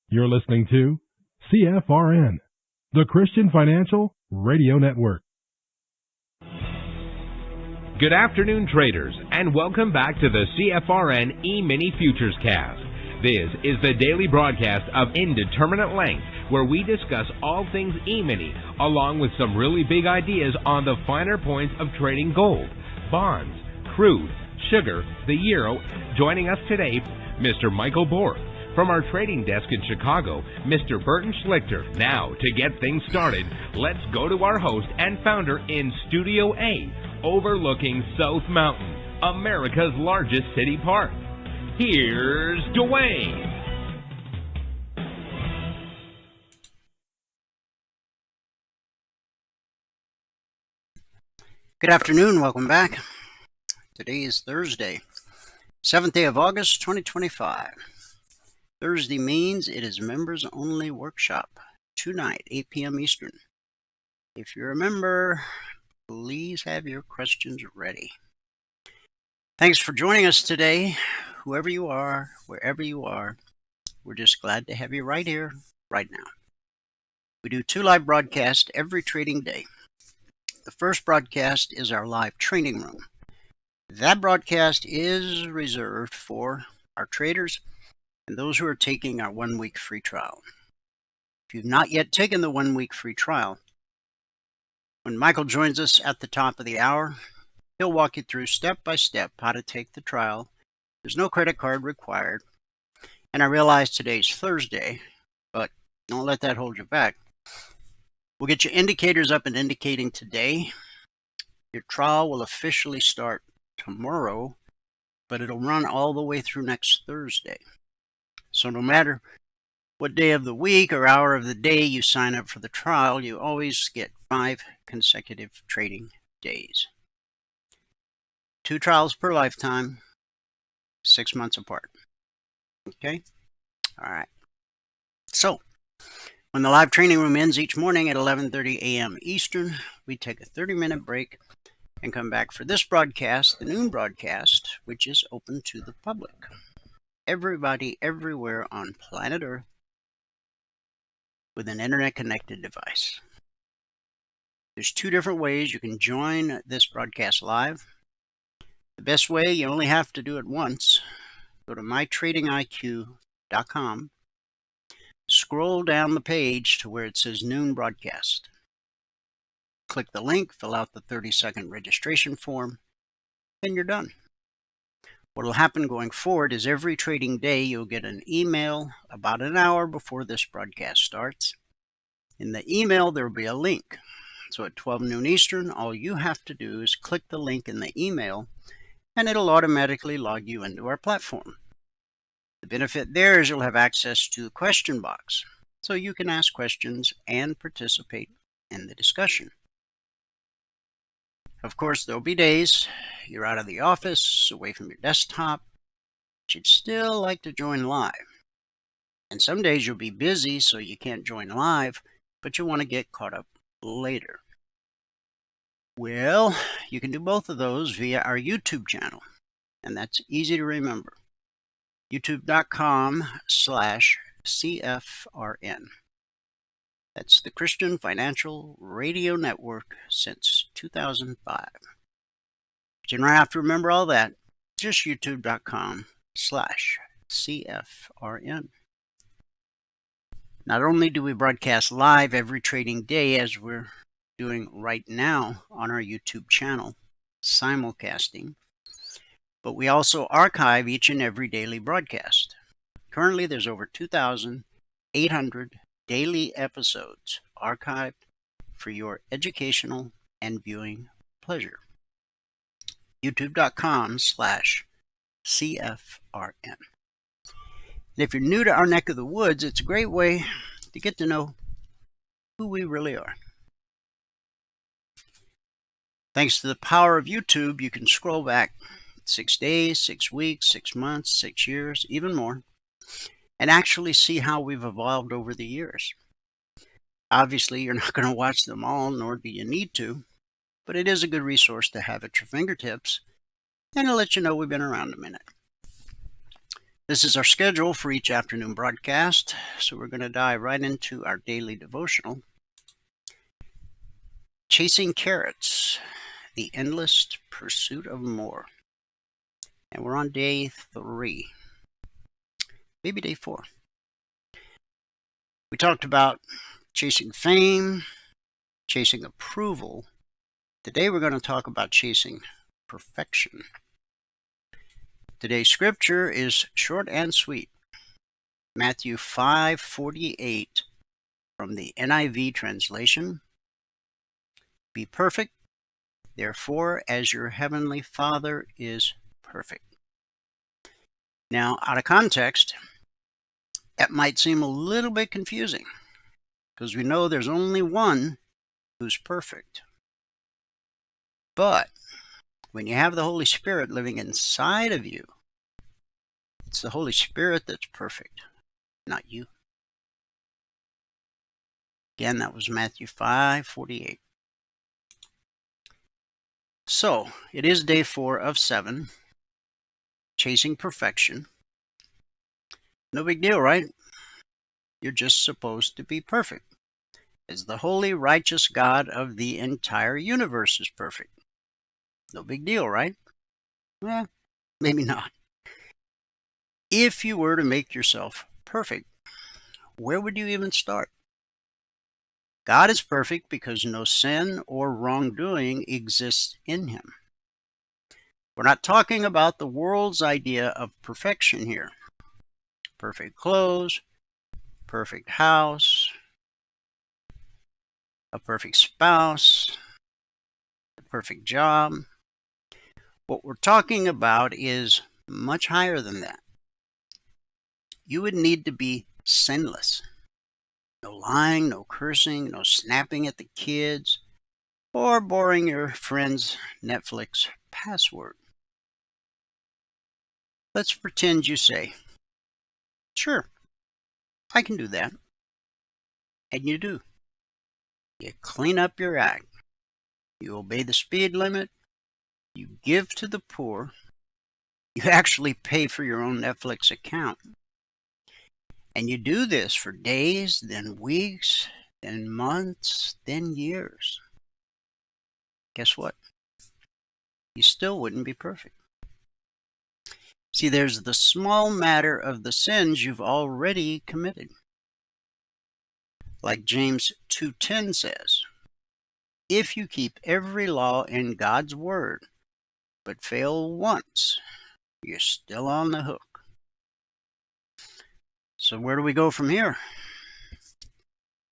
You're listening to CFRN, the Christian Financial Radio Network. Good afternoon, traders, and welcome back to the CFRN E-Mini Futures Cast. This is the daily broadcast of Indeterminate Length, where we discuss all things E-Mini, along with some really big ideas on the finer points of trading gold, bonds, crude, sugar, the euro. Joining us today, Mr. Michael Borg. From our trading desk in Chicago, Mr. Burton Schlichter. Now, to get things started, let's go to our host and founder in Studio A, overlooking South Mountain, America's largest city park. Here's Dwayne. Good afternoon, welcome back. Today is Thursday, 7th day of August, 2025. Thursday means it is members only workshop tonight, 8 p.m. Eastern. If you're a member, please have your questions ready. Thanks for joining us today, whoever you are, wherever you are. We're just glad to have you right here, right now. We do 2 live broadcasts every trading day. The first broadcast is our live training room. That broadcast is reserved for our traders and those who are taking our 1-week free trial. If you've not yet taken the 1-week free trial, when Michael joins us at the top of the hour, he'll walk you through step by step how to take the trial. There's no credit card required. And I realize today's Thursday, but don't let that hold you back. We'll get your indicators up and indicating today. Your trial will officially start tomorrow, but it'll run all the way through next Thursday. So no matter what day of the week or hour of the day you sign up for the trial, you always get 5 consecutive trading days. 2 trials per lifetime, 6 months apart. Okay? All right. So, when the live training room ends each morning at 11:30 a.m. Eastern, we take a 30-minute break and come back for this broadcast, the noon broadcast, which is open to the public. Everybody everywhere on planet Earth with an internet-connected device. There's 2 different ways you can join this broadcast live. The best way, you only have to do it once. Go to mytradingiq.com, scroll down the page to where it says Noon Broadcast. Click the link, fill out the 30-second registration form, and you're done. What will happen going forward is every trading day you'll get an email about an hour before this broadcast starts. In the email there will be a link. So at 12 noon Eastern, all you have to do is click the link in the email and it'll automatically log you into our platform. The benefit there is you'll have access to the question box, so you can ask questions and participate in the discussion. Of course, there'll be days you're out of the office, away from your desktop, but you'd still like to join live. And some days you'll be busy, so you can't join live, but you want to get caught up later. Well, you can do both of those via our YouTube channel, and that's easy to remember. youtube.com/CFRN. That's the Christian Financial Radio Network since 2005. But you don't have to remember all that. Just youtube.com/CFRN. Not only do we broadcast live every trading day, as we're doing right now on our YouTube channel, simulcasting, but we also archive each and every daily broadcast. Currently, there's over 2,800 daily episodes archived for your educational and viewing pleasure. youtube.com/CFRN. And if you're new to our neck of the woods, it's a great way to get to know who we really are. Thanks to the power of YouTube, you can scroll back 6 days, 6 weeks, 6 months, 6 years, even more, and actually see how we've evolved over the years. Obviously, you're not going to watch them all, nor do you need to, but it is a good resource to have at your fingertips, and it'll let you know we've been around a minute. This is our schedule for each afternoon broadcast, so we're going to dive right into our daily devotional, Chasing Carrots, the Endless Pursuit of More. And we're on day 3, maybe day 4. We talked about chasing fame, chasing approval. Today we're going to talk about chasing perfection. Today's scripture is short and sweet. Matthew 5:48 from the NIV translation. Be perfect, therefore, as your heavenly Father is perfect. Now, out of context, that might seem a little bit confusing because we know there's only one who's perfect. But when you have the Holy Spirit living inside of you, it's the Holy Spirit that's perfect, not you. Again, that was Matthew 5:48. So, it is day 4 of 7, chasing perfection. No big deal, right? You're just supposed to be perfect, as the holy, righteous God of the entire universe is perfect. No big deal, right? Well, maybe not. If you were to make yourself perfect, where would you even start? God is perfect because no sin or wrongdoing exists in him. We're not talking about the world's idea of perfection here. Perfect clothes, perfect house, a perfect spouse, a perfect job. What we're talking about is much higher than that. You would need to be sinless. No lying, no cursing, no snapping at the kids, or borrowing your friend's Netflix password. Let's pretend you say, sure, I can do that. And you do. You clean up your act. You obey the speed limit. You give to the poor. You actually pay for your own Netflix account. And you do this for days, then weeks, then months, then years. Guess what? You still wouldn't be perfect. See, there's the small matter of the sins you've already committed. Like James 2:10 says, if you keep every law in God's word, but fail once, you're still on the hook. So where do we go from here?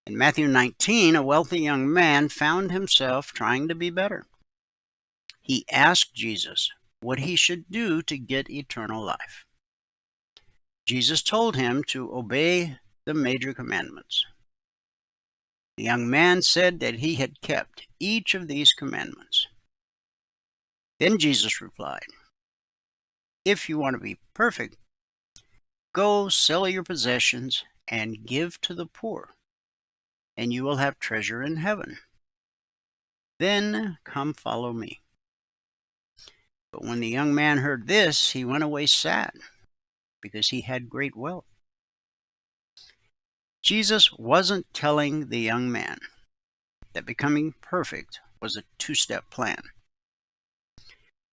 In Matthew 19, a wealthy young man found himself trying to be better. He asked Jesus what he should do to get eternal life. Jesus told him to obey the major commandments. The young man said that he had kept each of these commandments. Then Jesus replied, if you want to be perfect, go sell your possessions and give to the poor, and you will have treasure in heaven. Then come follow me. But when the young man heard this, he went away sad, because he had great wealth. Jesus wasn't telling the young man that becoming perfect was a 2-step plan.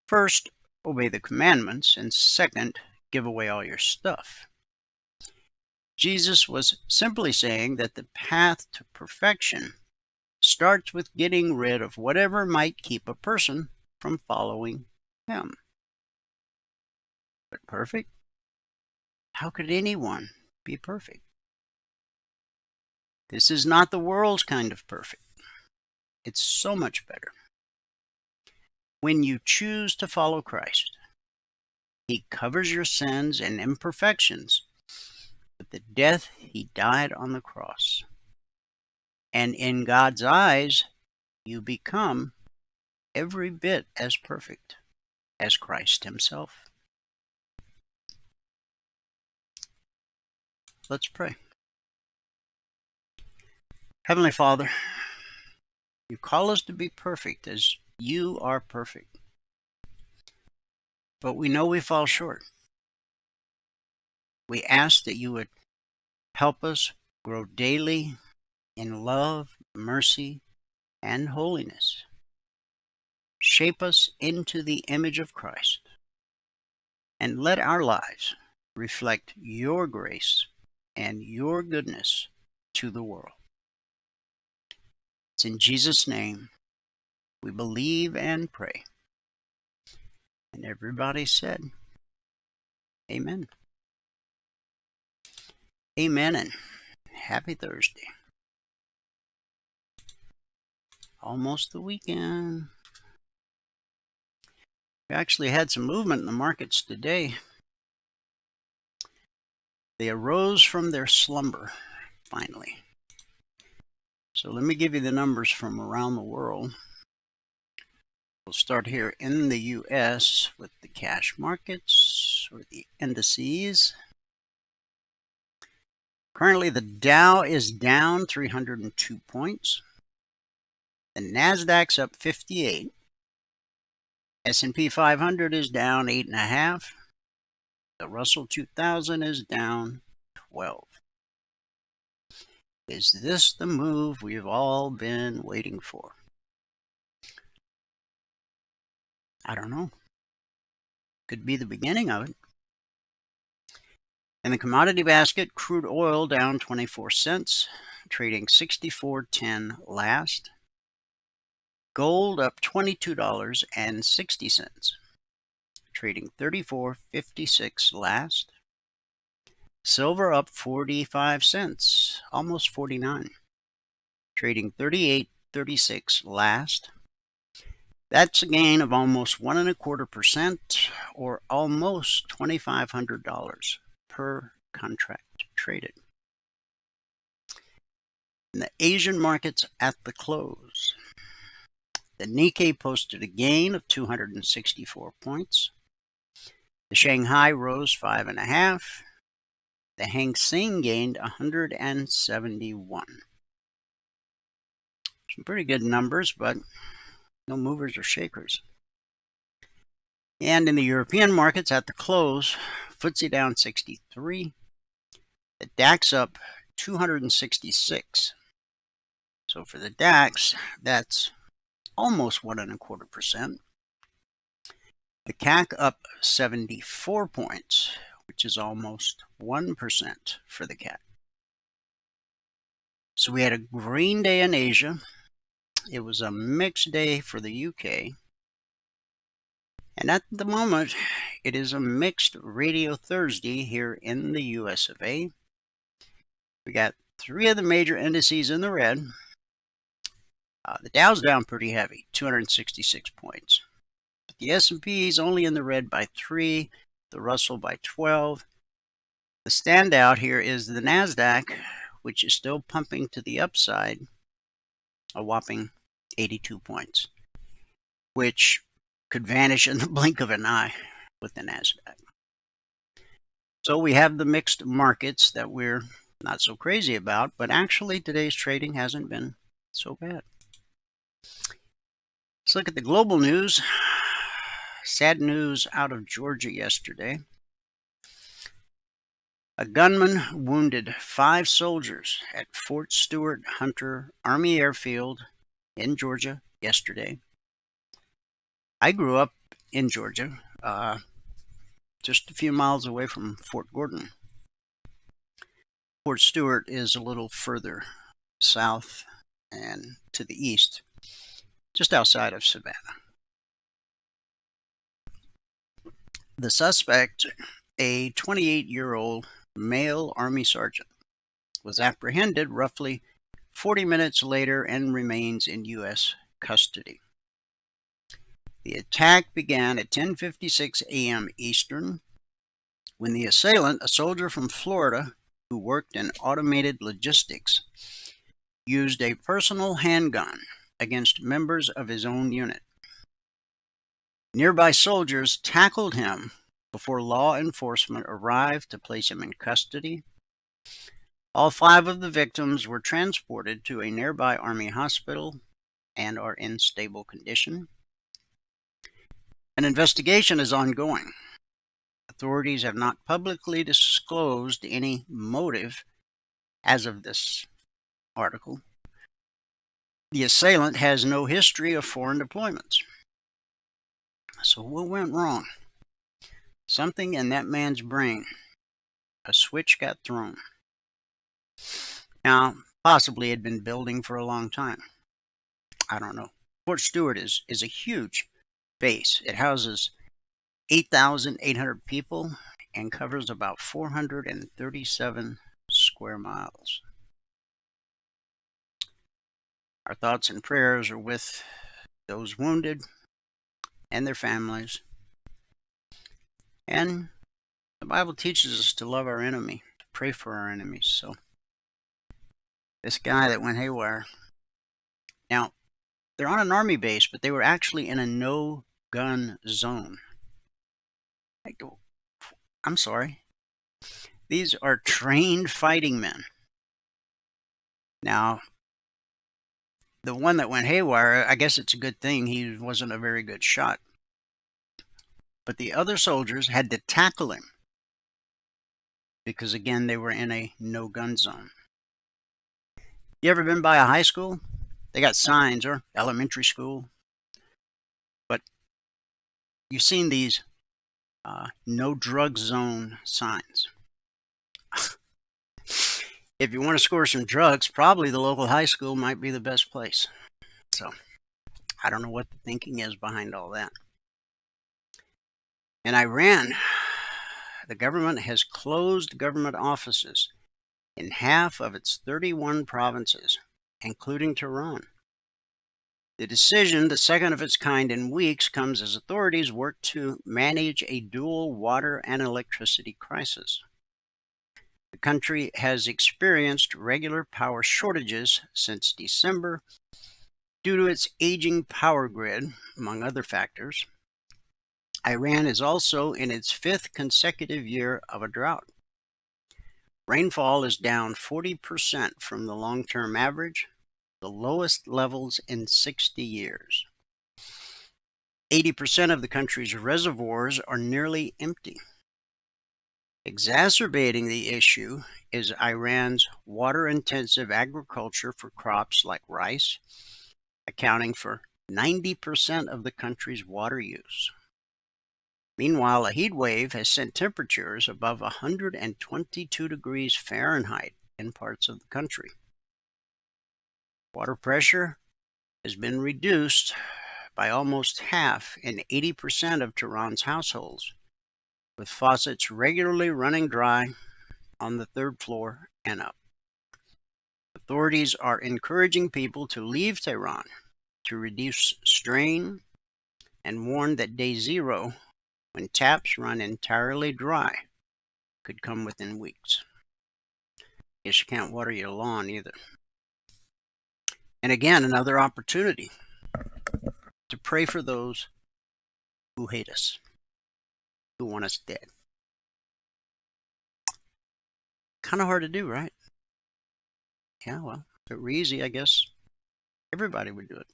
First, obey the commandments, and second, give away all your stuff. Jesus was simply saying that the path to perfection starts with getting rid of whatever might keep a person from following him. But perfect? How could anyone be perfect? This is not the world's kind of perfect. It's so much better. When you choose to follow Christ, he covers your sins and imperfections the death he died on the cross. And in God's eyes, you become every bit as perfect as Christ himself. Let's pray. Heavenly Father, you call us to be perfect as you are perfect. But we know we fall short. We ask that you would help us grow daily in love, mercy, and holiness. Shape us into the image of Christ, and let our lives reflect your grace and your goodness to the world. It's in Jesus' name we believe and pray. And everybody said, Amen. Amen, and happy Thursday. Almost the weekend. We actually had some movement in the markets today. They arose from their slumber, finally. So let me give you the numbers from around the world. We'll start here in the U.S. with the cash markets, or the indices. Currently, the Dow is down 302 points. The Nasdaq's up 58. S&P 500 is down 8.5. The Russell 2000 is down 12. Is this the move we've all been waiting for? I don't know. Could be the beginning of it. In the commodity basket, crude oil down 24 cents, trading 64.10 last. Gold up $22.60, trading 34.56 last. Silver up 45 cents, almost 49, trading 38.36 last. That's a gain of almost 1.25%, or almost $2,500 per contract traded. In the Asian markets at the close, the Nikkei posted a gain of 264 points. The Shanghai rose 5.5. The Hang Seng gained 171. Some pretty good numbers, but no movers or shakers. And in the European markets at the close, FTSE down 63. The DAX up 266. So for the DAX, that's almost 1.25%. The CAC up 74 points, which is almost 1% for the CAC. So we had a green day in Asia. It was a mixed day for the UK. And at the moment, it is a mixed Radio Thursday here in the US of A. We got 3 of the major indices in the red. The Dow's down pretty heavy, 266 points. But the S&P is only in the red by 3, the Russell by 12. The standout here is the NASDAQ, which is still pumping to the upside, a whopping 82 points, which could vanish in the blink of an eye with the NASDAQ. So we have the mixed markets that we're not so crazy about, but actually today's trading hasn't been so bad. Let's look at the global news. Sad news out of Georgia yesterday. A gunman wounded 5 soldiers at Fort Stewart Hunter Army Airfield in Georgia yesterday. I grew up in Georgia, just a few miles away from Fort Gordon. Fort Stewart is a little further south and to the east, just outside of Savannah. The suspect, a 28-year-old male Army sergeant, was apprehended roughly 40 minutes later and remains in U.S. custody. The attack began at 10:56 a.m. Eastern, when the assailant, a soldier from Florida, who worked in automated logistics, used a personal handgun against members of his own unit. Nearby soldiers tackled him before law enforcement arrived to place him in custody. All 5 of the victims were transported to a nearby Army hospital and are in stable condition. An investigation is ongoing. Authorities have not publicly disclosed any motive as of this article. The assailant has no history of foreign deployments. So what went wrong? Something in that man's brain. A switch got thrown. Now, possibly it had been building for a long time. I don't know. Fort Stewart is a huge base. It houses 8,800 people and covers about 437 square miles. Our thoughts and prayers are with those wounded and their families. And the Bible teaches us to love our enemy, to pray for our enemies. So this guy that went haywire. Now, they're on an army base, but they were actually in a no-gun zone. I'm sorry. These are trained fighting men. Now, the one that went haywire, I guess it's a good thing he wasn't a very good shot. But the other soldiers had to tackle him because, again, they were in a no-gun zone. You ever been by a high school? They got signs, or elementary school. But you've seen these no drug zone signs. If you want to score some drugs, probably the local high school might be the best place. So I don't know what the thinking is behind all that. In Iran, the government has closed government offices in half of its 31 provinces, including Tehran. The decision, the second of its kind in weeks, comes as authorities work to manage a dual water and electricity crisis. The country has experienced regular power shortages since December due to its aging power grid, among other factors. Iran is also in its 5th consecutive year of a drought. Rainfall is down 40% from the long-term average, the lowest levels in 60 years. 80% of the country's reservoirs are nearly empty. Exacerbating the issue is Iran's water-intensive agriculture for crops like rice, accounting for 90% of the country's water use. Meanwhile, a heat wave has sent temperatures above 122 degrees Fahrenheit in parts of the country. Water pressure has been reduced by almost half in 80% of Tehran's households, with faucets regularly running dry on the 3rd floor and up. Authorities are encouraging people to leave Tehran to reduce strain and warn that day zero, when taps run entirely dry, could come within weeks. Guess you can't water your lawn either. And again, another opportunity to pray for those who hate us, who want us dead. Kind of hard to do, right? Yeah, well, if it were easy, I guess everybody would do it.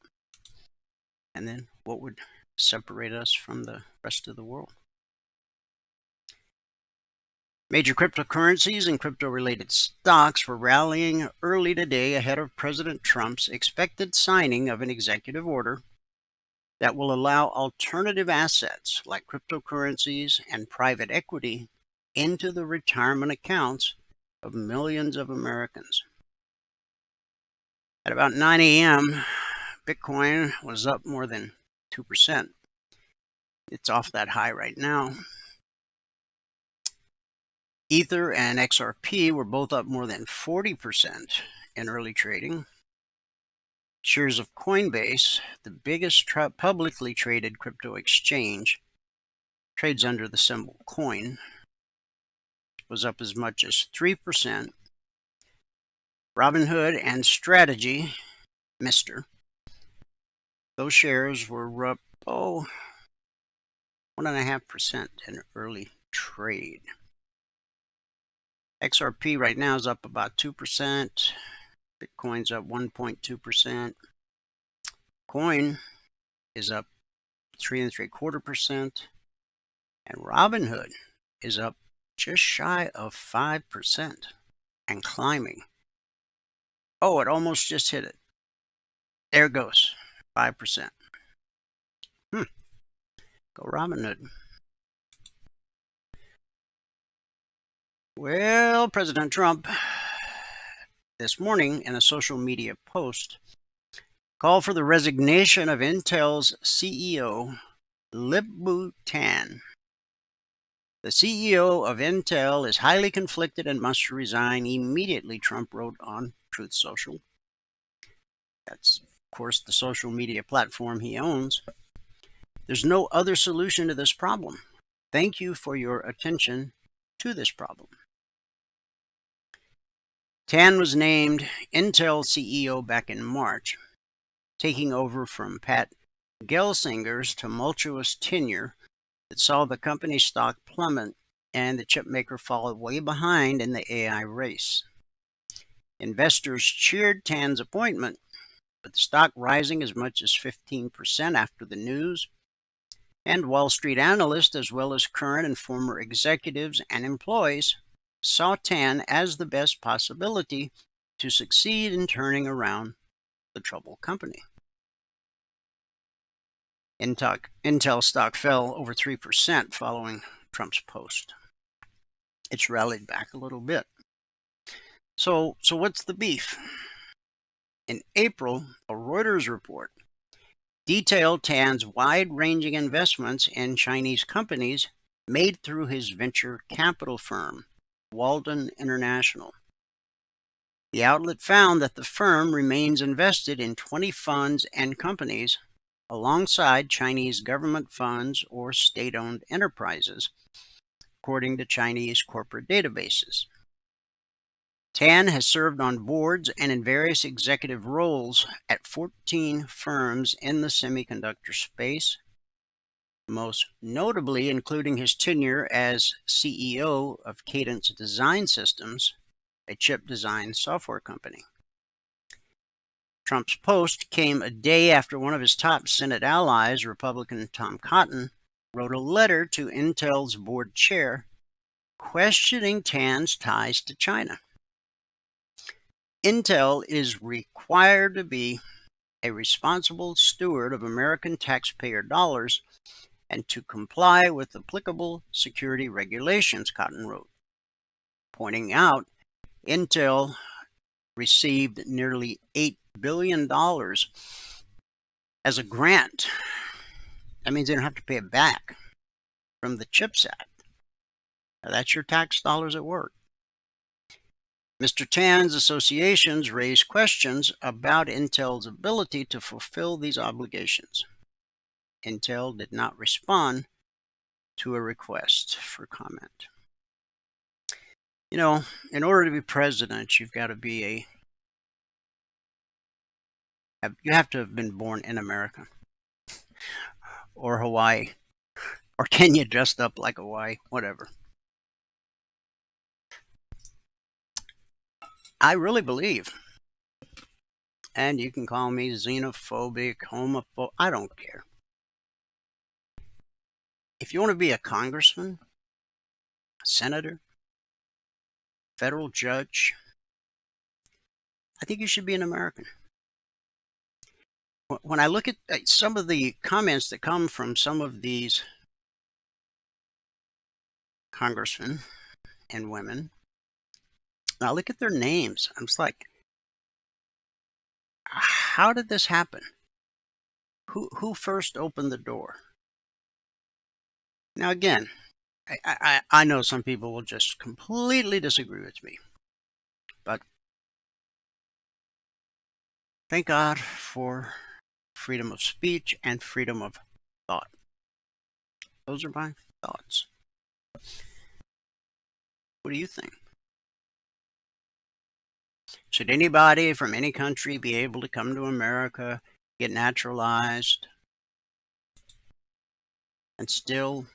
And then what would separate us from the rest of the world? Major cryptocurrencies and crypto-related stocks were rallying early today ahead of President Trump's expected signing of an executive order that will allow alternative assets like cryptocurrencies and private equity into the retirement accounts of millions of Americans. At about 9 a.m., Bitcoin was up more than 2%. It's off that high right now. Ether and XRP were both up more than 40% in early trading. Shares of Coinbase, the biggest publicly traded crypto exchange, trades under the symbol COIN, was up as much as 3%. Robinhood and Strategy, Mr. Those shares were up, 1.5% in early trade. XRP right now is up about 2%. Bitcoin's up 1.2%. Coin is up 3.75%. And Robinhood is up just shy of 5% and climbing. Oh, it almost just hit it. There it goes, 5%. Go Robinhood. Well, President Trump, this morning in a social media post, called for the resignation of Intel's CEO, Lip-Bu Tan. The CEO of Intel is highly conflicted and must resign immediately, Trump wrote on Truth Social. That's, of course, the social media platform he owns. There's no other solution to this problem. Thank you for your attention to this problem. Tan was named Intel CEO back in March, taking over from Pat Gelsinger's tumultuous tenure that saw the company's stock plummet and the chipmaker fall way behind in the AI race. Investors cheered Tan's appointment, but the stock rising as much as 15% after the news, and Wall Street analysts, as well as current and former executives and employees, saw Tan as the best possibility to succeed in turning around the troubled company. Intel stock fell over 3% following Trump's post. It's rallied back a little bit. So what's the beef? In April, a Reuters report detailed Tan's wide-ranging investments in Chinese companies made through his venture capital firm, Walden International. The outlet found that the firm remains invested in 20 funds and companies alongside Chinese government funds or state-owned enterprises, according to Chinese corporate databases. Tan has served on boards and in various executive roles at 14 firms in the semiconductor space, most notably including his tenure as CEO of Cadence Design Systems, a chip design software company. Trump's post came a day after one of his top Senate allies, Republican Tom Cotton, wrote a letter to Intel's board chair questioning Tan's ties to China. Intel is required to be a responsible steward of American taxpayer dollars and to comply with applicable security regulations, Cotton wrote, pointing out Intel received nearly $8 billion as a grant. That means they don't have to pay it back from the CHIPS Act. Now, that's your tax dollars at work. Mr. Tan's associations raised questions about Intel's ability to fulfill these obligations. Intel did not respond to a request for comment. You know, in order to be president, you've got to be you have to have been born in America or Hawaii or Kenya dressed up like Hawaii, whatever. I really believe, and you can call me xenophobic, homophobic, I don't care. If you want to be a congressman, a senator, federal judge, I think you should be an American. When I look at some of the comments that come from some of these congressmen and women, and I look at their names, I'm just like, how did this happen? Who first opened the door? Now again, I know some people will just completely disagree with me, but thank God for freedom of speech and freedom of thought. Those are my thoughts. What do you think? Should anybody from any country be able to come to America, get naturalized, and still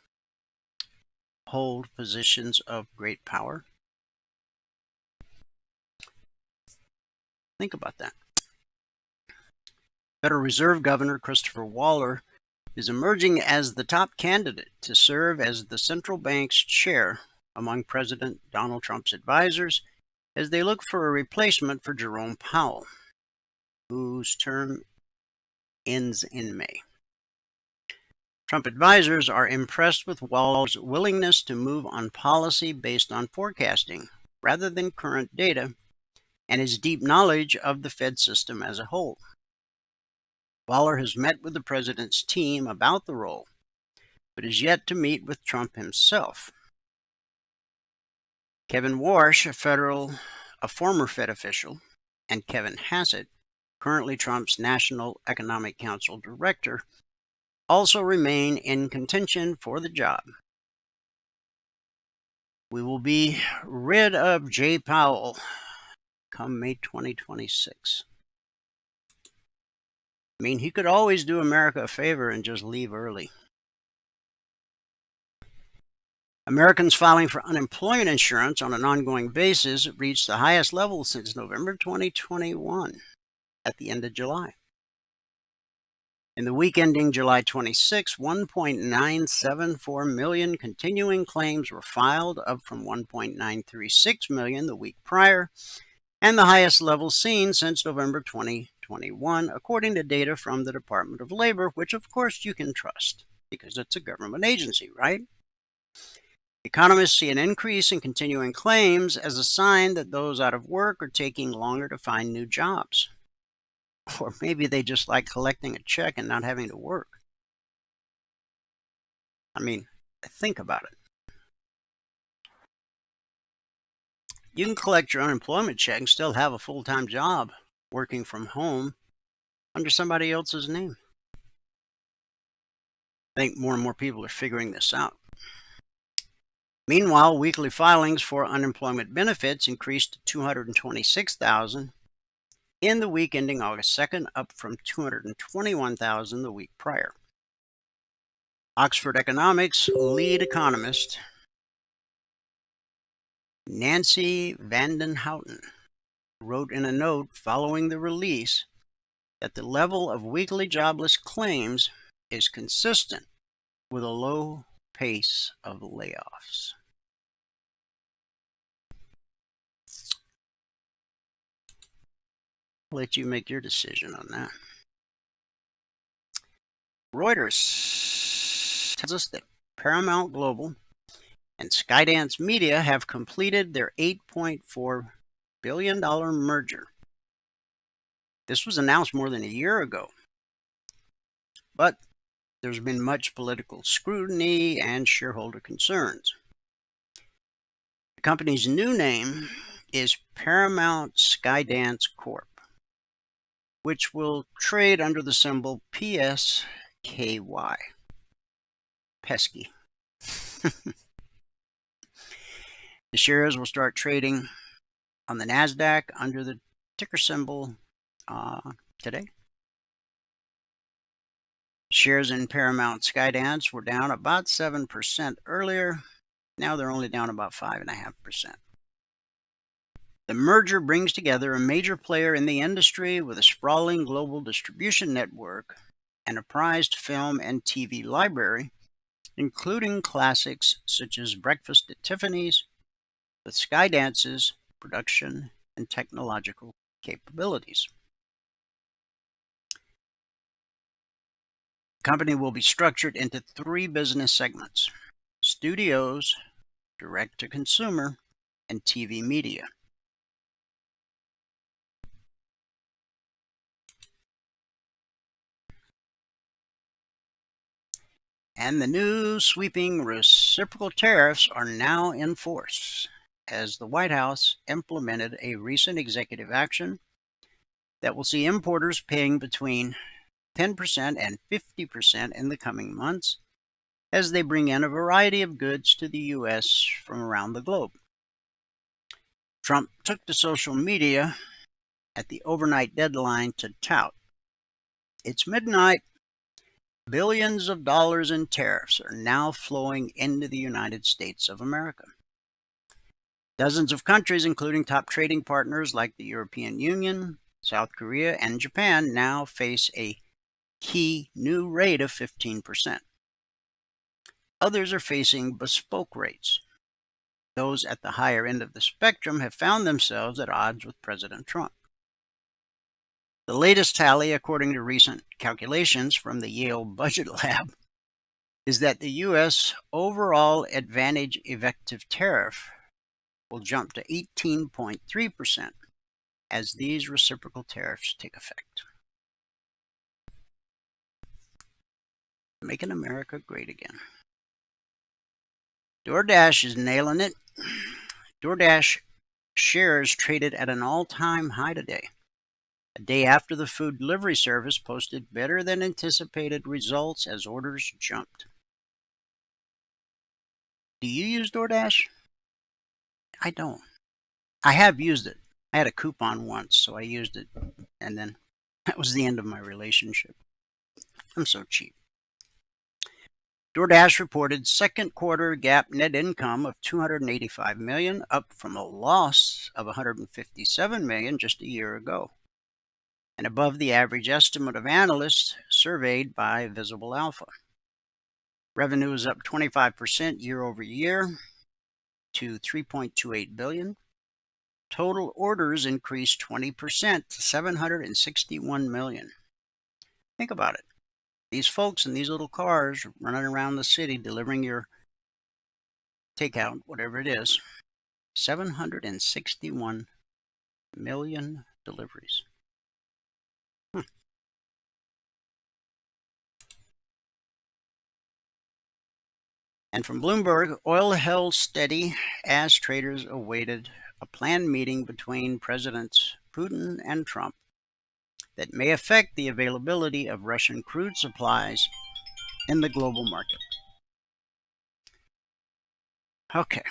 hold positions of great power? Think about that. Federal Reserve Governor Christopher Waller is emerging as the top candidate to serve as the central bank's chair among President Donald Trump's advisors as they look for a replacement for Jerome Powell, whose term ends in May. Trump advisors are impressed with Waller's willingness to move on policy based on forecasting rather than current data, and his deep knowledge of the Fed system as a whole. Waller has met with the president's team about the role, but is yet to meet with Trump himself. Kevin Warsh, a former Fed official, and Kevin Hassett, currently Trump's National Economic Council director, also remain in contention for the job. We will be rid of Jay Powell come May 2026. I mean, he could always do America a favor and just leave early. Americans filing for unemployment insurance on an ongoing basis reached the highest level since November 2021 at the end of July. In the week ending July 26, 1.974 million continuing claims were filed, up from 1.936 million the week prior, and the highest level seen since November 2021, according to data from the Department of Labor, which of course you can trust, because it's a government agency, right? Economists see an increase in continuing claims as a sign that those out of work are taking longer to find new jobs. Or maybe they just like collecting a check and not having to work. I mean, think about it. You can collect your unemployment check and still have a full-time job working from home under somebody else's name. I think more and more people are figuring this out. Meanwhile, weekly filings for unemployment benefits increased to 226,000 in the week ending August 2nd, up from 221,000 the week prior. Oxford Economics lead economist Nancy Vanden Houten wrote in a note following the release that the level of weekly jobless claims is consistent with a low pace of layoffs. I'll let you make your decision on that. Reuters tells us that Paramount Global and Skydance Media have completed their $8.4 billion merger. This was announced more than a year ago, but there's been much political scrutiny and shareholder concerns. The company's new name is Paramount Skydance Corp., which will trade under the symbol PSKY. Pesky. The shares will start trading on the NASDAQ under the ticker symbol today. Shares in Paramount Skydance were down about 7% earlier. Now they're only down about 5.5%. The merger brings together a major player in the industry with a sprawling global distribution network and a prized film and TV library, including classics such as Breakfast at Tiffany's, with Skydance's production and technological capabilities. The company will be structured into 3 business segments: studios, direct-to-consumer, and TV media. And the new sweeping reciprocal tariffs are now in force, as the White House implemented a recent executive action that will see importers paying between 10% and 50% in the coming months as they bring in a variety of goods to the U.S. from around the globe. Trump took to social media at the overnight deadline to tout, "It's midnight. Billions of dollars in tariffs are now flowing into the United States of America. Dozens of countries, including top trading partners like the European Union, South Korea, and Japan, now face a key new rate of 15%. Others are facing bespoke rates. Those at the higher end of the spectrum have found themselves at odds with President Trump. The latest tally, according to recent calculations from the Yale Budget Lab, is that the U.S. overall advantage effective tariff will jump to 18.3% as these reciprocal tariffs take effect. Making America great again. DoorDash is nailing it. DoorDash shares traded at an all-time high today, a day after the food delivery service posted better than anticipated results as orders jumped. Do you use DoorDash? I don't. I have used it. I had a coupon once, so I used it, and then that was the end of my relationship. I'm so cheap. DoorDash reported second quarter GAAP net income of $285 million, up from a loss of $157 million just a year ago, and above the average estimate of analysts surveyed by Visible Alpha. Revenue is up 25% year over year to $3.28 billion. Total orders increased 20% to 761 million. Think about it. These folks in these little cars running around the city delivering your takeout, whatever it is, 761 million deliveries. And from Bloomberg, oil held steady as traders awaited a planned meeting between Presidents Putin and Trump that may affect the availability of Russian crude supplies in the global market. Okay,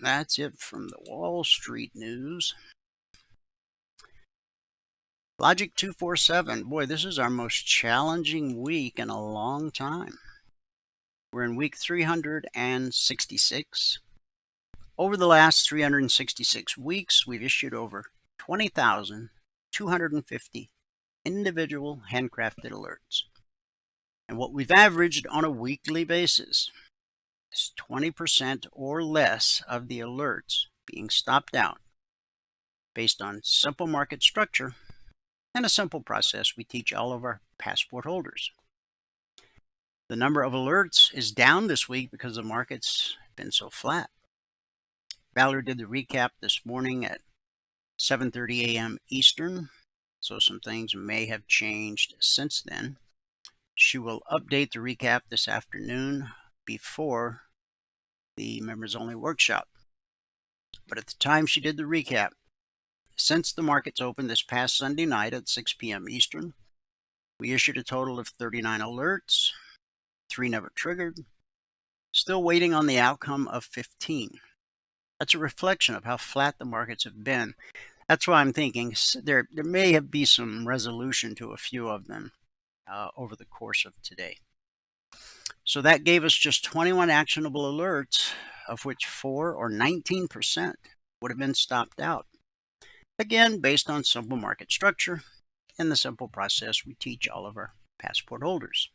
that's it from the Wall Street news. Logic 247. Boy, this is our most challenging week in a long time. We're in week 366. Over the last 366 weeks, we've issued over 20,250 individual handcrafted alerts. And what we've averaged on a weekly basis is 20% or less of the alerts being stopped out based on simple market structure and a simple process we teach all of our passport holders. The number of alerts is down this week because the market's been so flat. Valerie did the recap this morning at 7:30 a.m. Eastern, so some things may have changed since then. She will update the recap this afternoon before the members only workshop. But at the time she did the recap, since the markets opened this past Sunday night at 6 p.m. Eastern, we issued a total of 39 alerts, 3 never triggered, still waiting on the outcome of 15. That's a reflection of how flat the markets have been. That's why I'm thinking there may be some resolution to a few of them over the course of today. So that gave us just 21 actionable alerts, of which 4 or 19% would have been stopped out. Again, based on simple market structure and the simple process we teach all of our passport holders.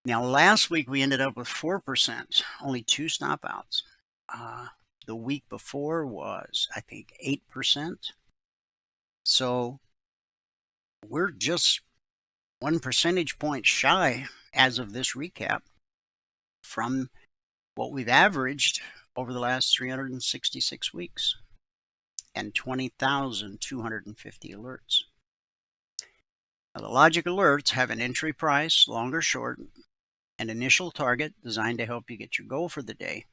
Now, last week we ended up with 4%, only 2 stop outs. The week before was, I think, 8%. So we're just 1 percentage point shy as of this recap from what we've averaged over the last 366 weeks and 20,250 alerts. Now, the logic alerts have an entry price, long or short, an initial target designed to help you get your goal for the day,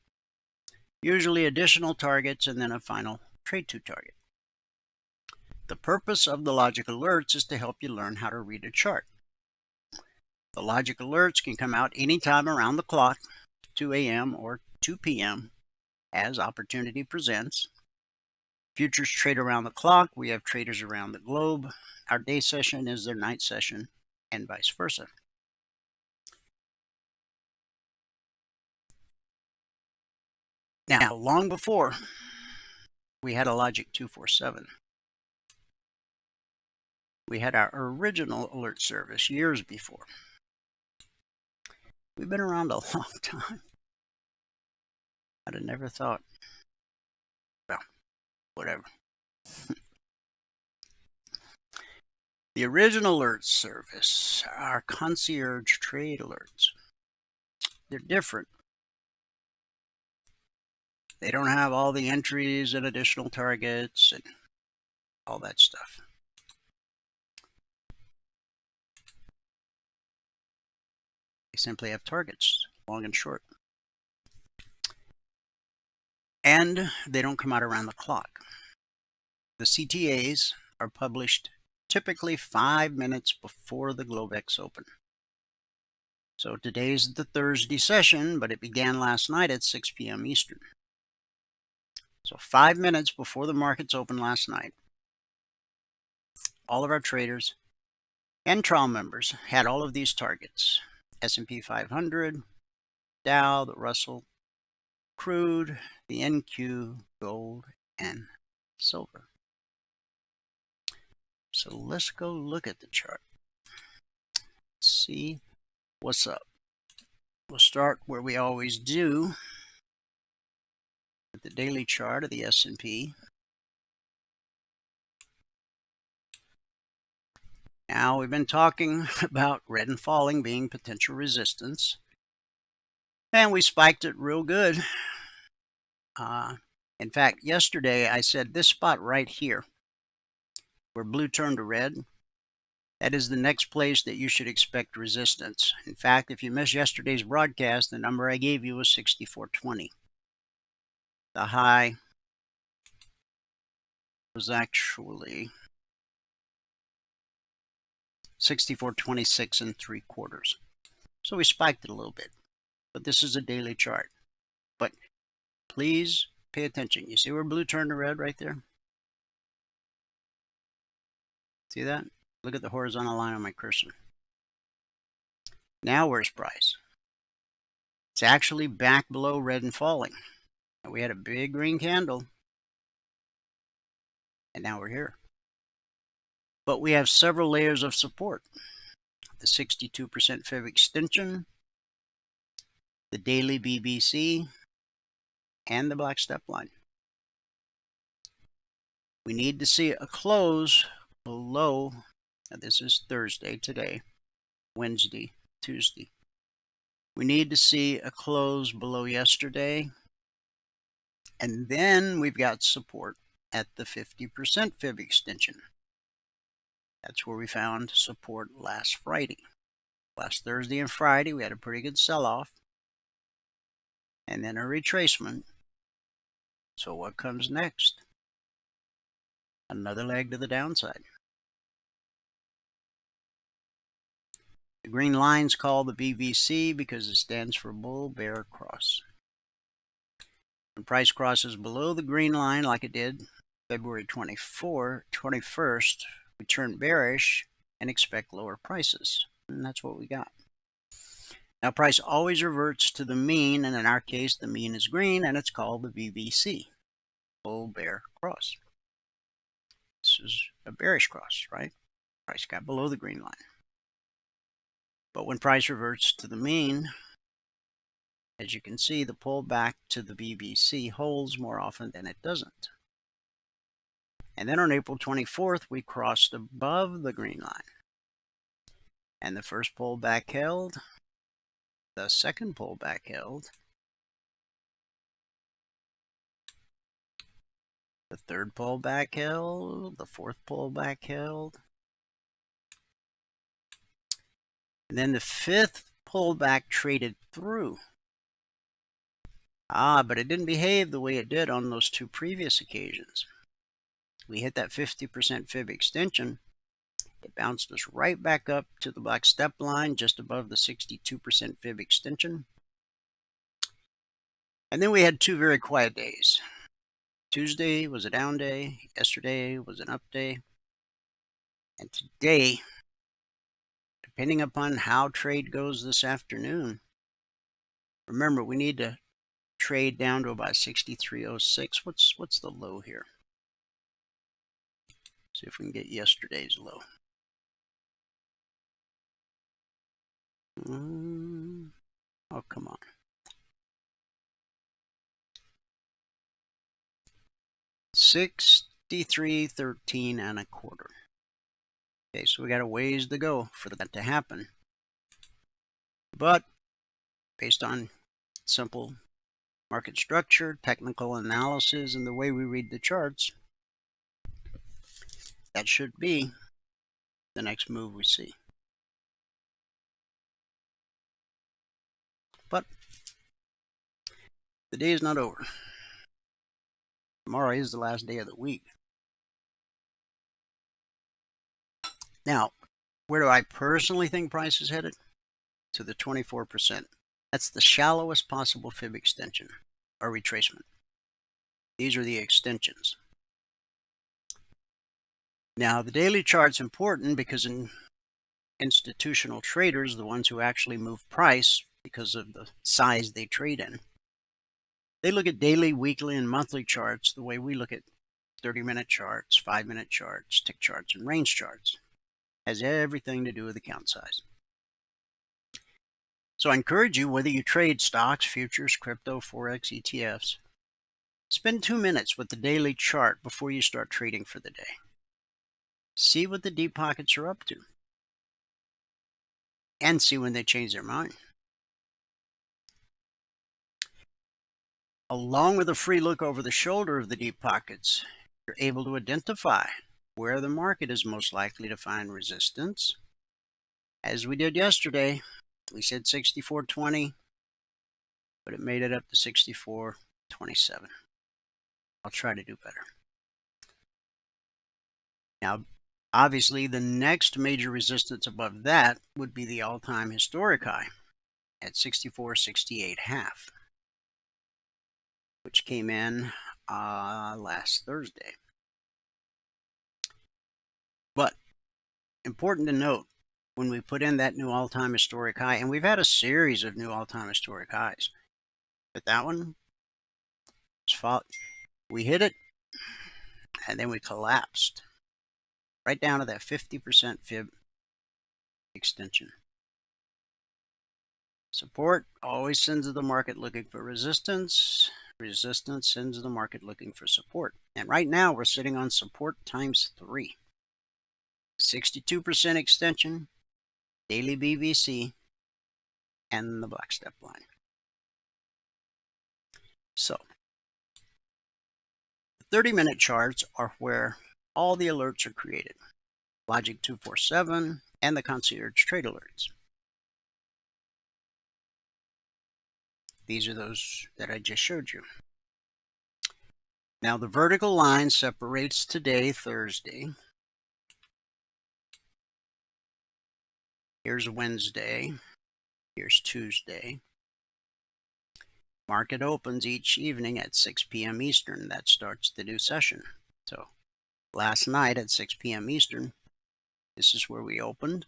usually additional targets, and then a final trade to target. The purpose of the logic alerts is to help you learn how to read a chart. The logic alerts can come out anytime around the clock, 2 a.m. or 2 p.m. as opportunity presents. Futures trade around the clock. We have traders around the globe. Our day session is their night session, and vice versa. Now, long before we had a Logic 247, we had our original alert service years before. We've been around a long time. I'd have never thought. Well, whatever. The original alert service, our concierge trade alerts, they're different. They don't have all the entries and additional targets and all that stuff. They simply have targets, long and short. And they don't come out around the clock. The CTAs are published typically 5 minutes before the Globex open. So today's the Thursday session, but it began last night at 6 p.m. Eastern. So 5 minutes before the markets opened last night, all of our traders and trial members had all of these targets: S&P 500, Dow, the Russell, crude, the NQ, gold, and silver. So let's go look at the chart. See what's up. We'll start where we always do, with the daily chart of the S&P. Now, we've been talking about red and falling being potential resistance, and we spiked it real good. In fact, yesterday I said this spot right here, where blue turned to red, that is the next place that you should expect resistance. In fact, if you missed yesterday's broadcast, the number I gave you was 64.20. The high was actually 64.26 3/4. So we spiked it a little bit. But this is a daily chart. But please pay attention. You see where blue turned to red right there? See that? Look at the horizontal line on my cursor. Now where's price? It's actually back below red and falling. And we had a big green candle. And now we're here. But we have several layers of support. The 62% Fib extension, the daily BBC, and the black step line. We need to see a close below, and this is Thursday today, Wednesday, Tuesday. We need to see a close below yesterday, and then we've got support at the 50% Fib extension. That's where we found support last Friday. Last Thursday and Friday, we had a pretty good sell-off, and then a retracement. So what comes next? Another leg to the downside. The green line's called the BVC because it stands for Bull Bear Cross. When price crosses below the green line like it did February 21st, we turn bearish and expect lower prices. And that's what we got. Now price always reverts to the mean, and in our case the mean is green, and it's called the BVC, Bull Bear Cross. This is a bearish cross, right? Price got below the green line. But when price reverts to the mean, as you can see, the pullback to the BBC holds more often than it doesn't. And then on April 24th, we crossed above the green line. And the first pullback held. The second pullback held. The third pullback held. The fourth pullback held. And then the fifth pullback traded through. But it didn't behave the way it did on those two previous occasions. We hit that 50% Fib extension. It bounced us right back up to the black step line just above the 62% Fib extension. And then we had two very quiet days. Tuesday was a down day. Yesterday was an up day. And today, depending upon how trade goes this afternoon, remember we need to trade down to about 63.06. What's the low here? See if we can get yesterday's low. Oh, come on. 63.13 and a quarter. Okay, so we got a ways to go for that to happen. But based on simple market structure, technical analysis, and the way we read the charts, that should be the next move we see. But the day is not over. Tomorrow is the last day of the week. Now, where do I personally think price is headed? To the 24%. That's the shallowest possible fib extension or retracement. These are the extensions. Now, the daily chart's important because institutional traders, the ones who actually move price because of the size they trade in, they look at daily, weekly, and monthly charts the way we look at 30-minute charts, 5-minute charts, tick charts, and range charts. Has everything to do with account size. So I encourage you, whether you trade stocks, futures, crypto, Forex, ETFs, spend 2 minutes with the daily chart before you start trading for the day. See what the deep pockets are up to. And see when they change their mind. Along with a free look over the shoulder of the deep pockets, you're able to identify where the market is most likely to find resistance. As we did yesterday, we said 64.20, but it made it up to 64.27. I'll try to do better. Now, obviously, the next major resistance above that would be the all-time historic high at 64.68.5. which came in last Thursday. But important to note, when we put in that new all-time historic high, and we've had a series of new all-time historic highs, but that one was we hit it, and then we collapsed right down to that 50% fib extension. Support always sends the market looking for resistance. Resistance sends the market looking for support. And right now we're sitting on support times 3. 62% extension, daily BBC, and the black step line. So, the 30-minute charts are where all the alerts are created. Logic 247 and the concierge trade alerts. These are those that I just showed you. Now the vertical line separates today, Thursday. Here's Wednesday. Here's Tuesday. Market opens each evening at 6 p.m. Eastern. That starts the new session. So last night at 6 p.m. Eastern, this is where we opened.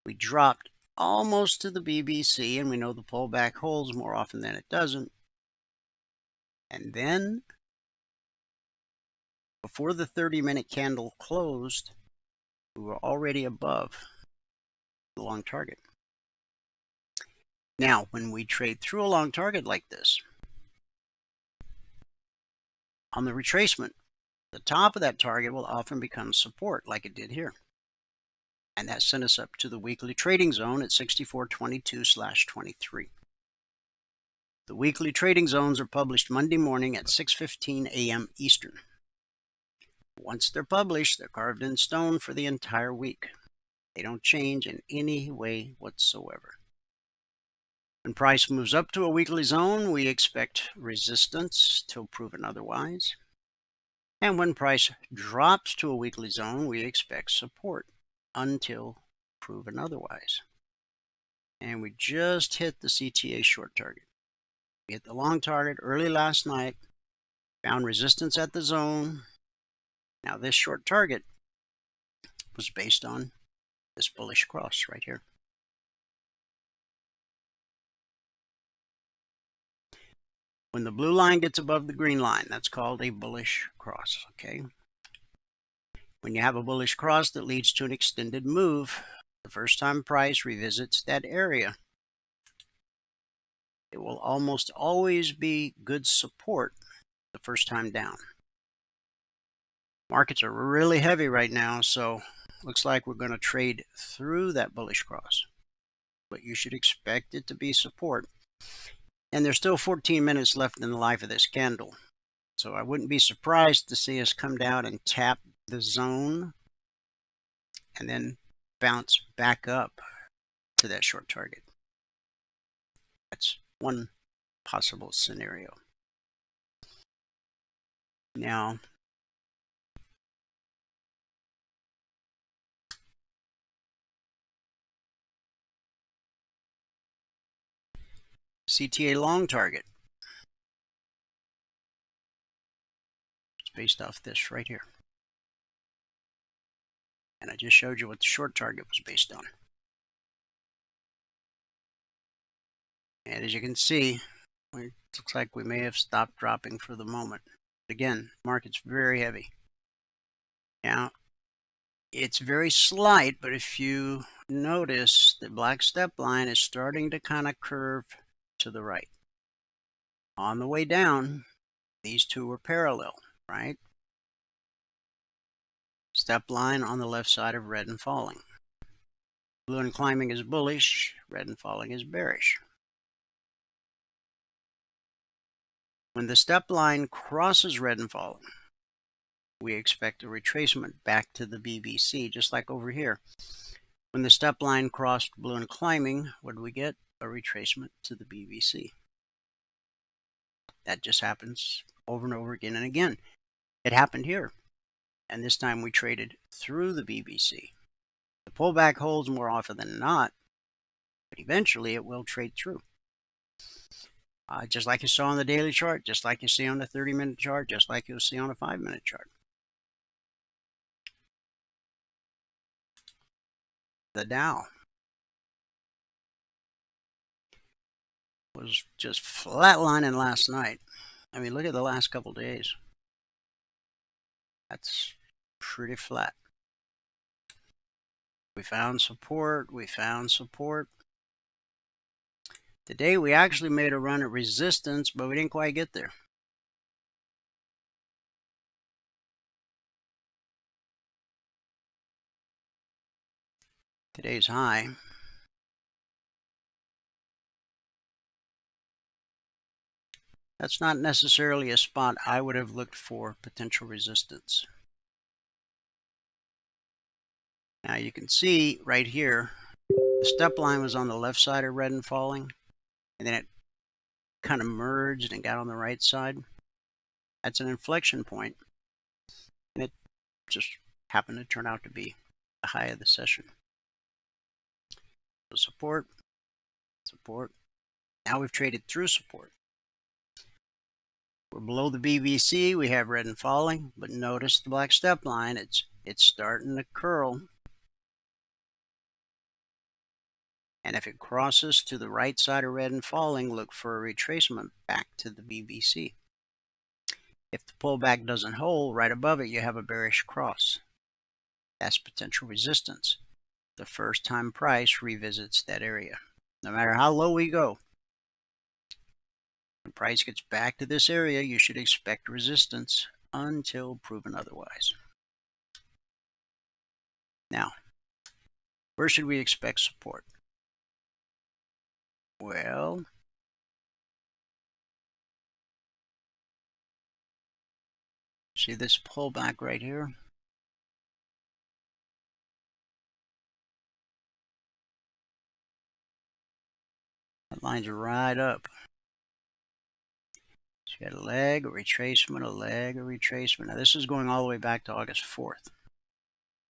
We dropped almost to the BBC, and we know the pullback holds more often than it doesn't. And then, before the 30-minute candle closed, we were already above the long target. Now, when we trade through a long target like this, on the retracement, the top of that target will often become support, like it did here. And that sent us up to the weekly trading zone at 64.22/23. The weekly trading zones are published Monday morning at 6:15 a.m. Eastern. Once they're published, they're carved in stone for the entire week. They don't change in any way whatsoever. When price moves up to a weekly zone, we expect resistance till proven otherwise. And when price drops to a weekly zone, we expect support until proven otherwise. And we just hit the CTA short target. We hit the long target early last night, Found resistance at the zone. Now this short target was based on this bullish cross right here. When the blue line gets above the green line, that's called a bullish cross, okay? When you have a bullish cross that leads to an extended move, the first time price revisits that area, it will almost always be good support the first time down. Markets are really heavy right now, so looks like we're going to trade through that bullish cross. But you should expect it to be support. And there's still 14 minutes left in the life of this candle. So I wouldn't be surprised to see us come down and tap the zone and then bounce back up to that short target. That's one possible scenario. Now, CTA long target. It's based off this right here. And I just showed you what the short target was based on. And as you can see, it looks like we may have stopped dropping for the moment. Again, market's very heavy. Now, it's very slight, but if you notice, the black step line is starting to kind of curve to the right. On the way down, these two were parallel, right? Step line on the left side of red and falling. Blue and climbing is bullish, red and falling is bearish. When the step line crosses red and falling, we expect a retracement back to the BBC, just like over here. When the step line crossed blue and climbing, what do we get? A retracement to the BBC. That just happens over and over again and again. It happened here, and this time we traded through the BBC. The pullback holds more often than not, but eventually it will trade through. Just like you saw on the daily chart, just like you see on the 30-minute chart, just like you'll see on a 5-minute chart. The Dow was just flatlining last night. I mean, look at the last couple days. That's pretty flat. We found support. We found support. Today we actually made a run at resistance, but we didn't quite get there. Today's high. That's not necessarily a spot I would have looked for potential resistance. Now you can see right here, the step line was on the left side of red and falling, and then it kind of merged and got on the right side. That's an inflection point, and it just happened to turn out to be the high of the session. So support, support. Now we've traded through support. We're below the BBC. We have red and falling, but notice the black step line. It's starting to curl. And if it crosses to the right side of red and falling, look for a retracement back to the BBC. If the pullback doesn't hold, right above it you have a bearish cross. That's potential resistance. The first time price revisits that area. No matter how low we go, when price gets back to this area, you should expect resistance until proven otherwise. Now, where should we expect support? Well, see this pullback right here? That line's right up. So you had a leg, a retracement, a leg, a retracement. Now this is going all the way back to August 4th.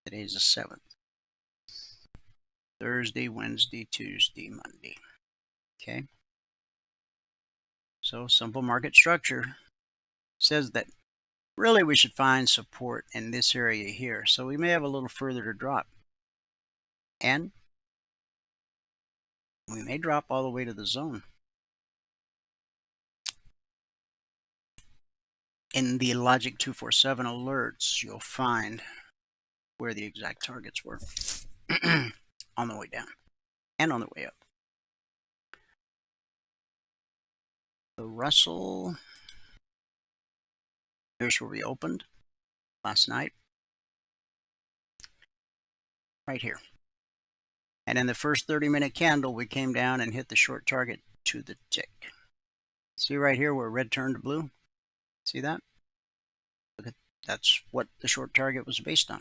Today's the 7th. Thursday, Wednesday, Tuesday, Monday. Okay. So simple market structure. says that really we should find support in this area here. So we may have a little further to drop. And we may drop all the way to the zone. In the Logic 247 alerts, you'll find where the exact targets were on the way down and on the way up. The Russell, here's where we opened last night, right here. And in the first 30-minute candle, we came down and hit the short target to the tick. See right here where red turned to blue? See that? Look at, that's what the short target was based on,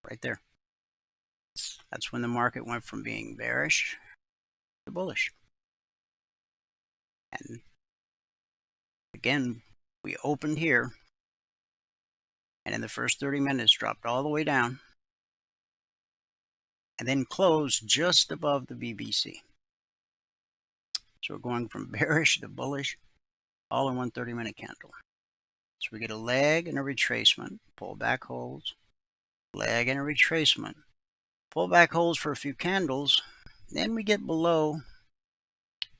right there. That's when the market went from being bearish to bullish. And again, we opened here, and in the first 30 minutes dropped all the way down, and then closed just above the BBC. So we're going from bearish to bullish, all in one 30-minute candle. So we get a leg and a retracement, pull back holds, leg and a retracement, pull back holds for a few candles, then we get below,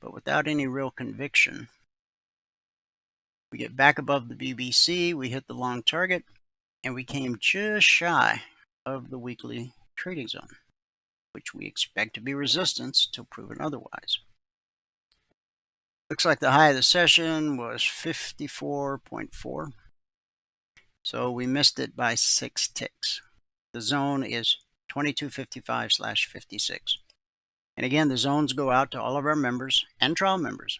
but without any real conviction. We get back above the BBC, we hit the long target, and we came just shy of the weekly trading zone, which we expect to be resistance till proven otherwise. Looks like the high of the session was 54.4. So we missed it by 6 ticks. The zone is 2255/56. And again, the zones go out to all of our members and trial members.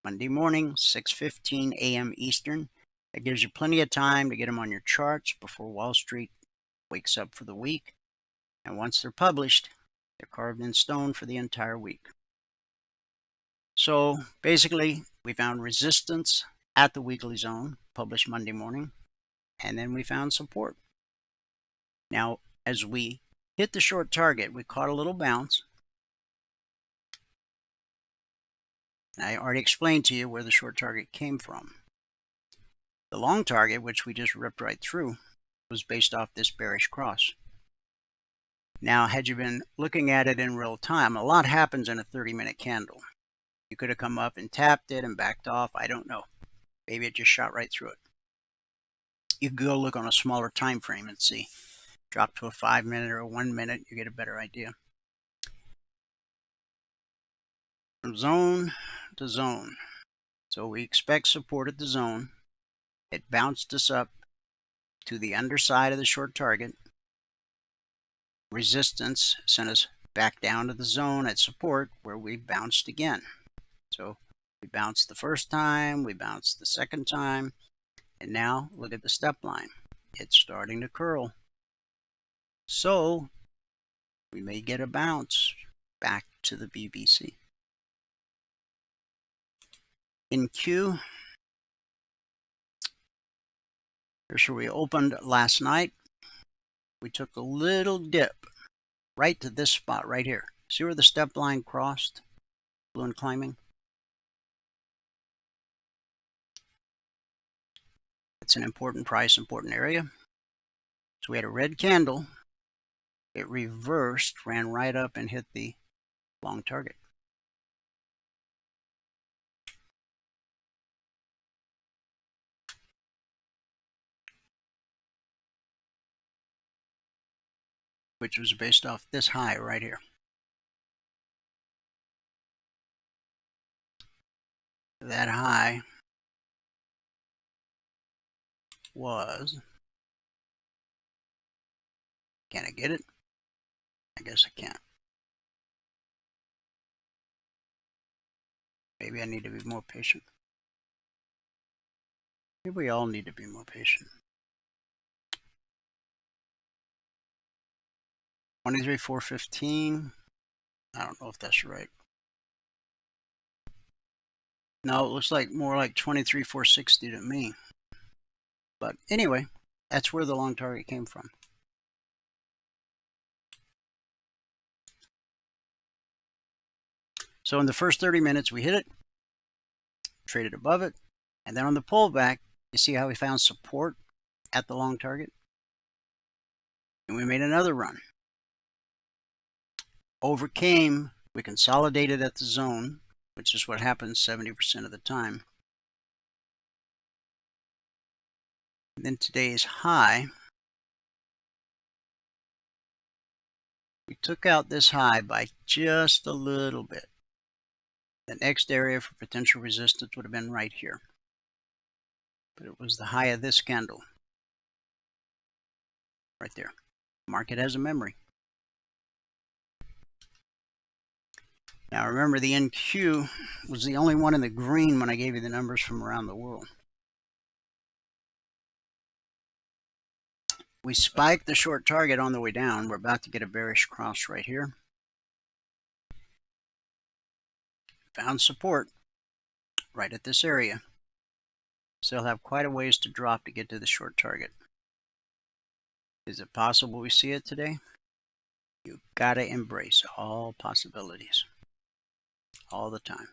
Monday morning, 6:15 a.m. Eastern. That gives you plenty of time to get them on your charts before Wall Street wakes up for the week. And once they're published, they're carved in stone for the entire week. So basically, we found resistance at the weekly zone, published Monday morning, and then we found support. Now, as we hit the short target, we caught a little bounce. I already explained to you where the short target came from. The long target, which we just ripped right through, was based off this bearish cross. Now, had you been looking at it in real time, a lot happens in a 30-minute candle. You could have come up and tapped it and backed off. I don't know. Maybe it just shot right through it. You can go look on a smaller time frame and see. Drop to a 5-minute or a 1-minute, you get a better idea. From zone to zone. So we expect support at the zone. It bounced us up to the underside of the short target. Resistance sent us back down to the zone at support where we bounced again. So we bounced the first time, we bounced the second time, and now look at the step line. It's starting to curl. So we may get a bounce back to the BBC. In Q, here's where we opened last night. We took a little dip right to this spot right here. See where the step line crossed? Blue and climbing. It's an important price, important area. So we had a red candle. It reversed, ran right up and hit the long target. Which was based off this high right here. That high was, can I get it? I guess I can't. Maybe I need to be more patient. Maybe we all need to be more patient. 23,415. I don't know if that's right. No, it looks like more like 23,460 to me. But anyway, that's where the long target came from. So in the first 30 minutes, we hit it, traded above it, And then on the pullback, you see how we found support at the long target? And we made another run. Overcame, we consolidated at the zone, which is what happens 70% of the time. And then today's high, we took out this high by just a little bit. The next area for potential resistance would have been right here. But it was the high of this candle. Right there. Market has a memory. Now remember, the NQ was the only one in the green when I gave you the numbers from around the world. We spiked the short target on the way down. We're about to get a bearish cross right here. Found support right at this area. Still have quite a ways to drop to get to the short target. Is it possible we see it today? You've got to embrace all possibilities all the time.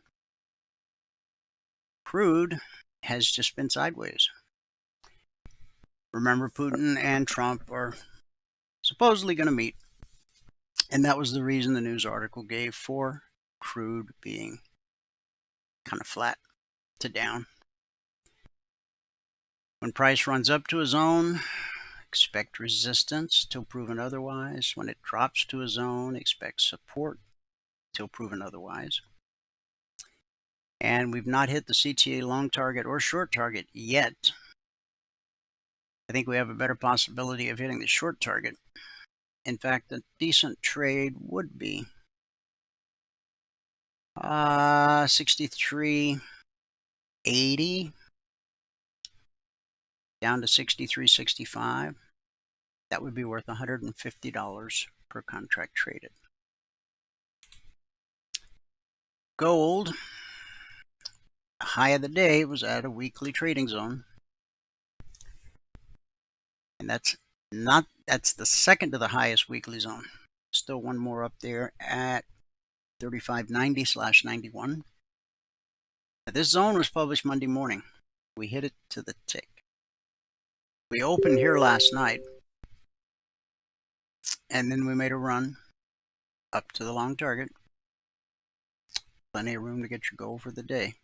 Crude has just been sideways. Remember, Putin and Trump are supposedly going to meet, and that was the reason the news article gave for crude being kind of flat to down. When price runs up to a zone, expect resistance till proven otherwise. When it drops to a zone, expect support till proven otherwise. And we've not hit the CTA long target or short target yet. I think we have a better possibility of hitting the short target. In fact, a decent trade would be 63.80 down to 63.65. That would be worth $150 per contract traded. Gold, the high of the day was at a weekly trading zone. And that's the second to the highest weekly zone. Still one more up there at 35.90/91. Now, this zone was published Monday morning. We hit it to the tick. We opened here last night, and then we made a run up to the long target. Plenty of room to get your goal for the day.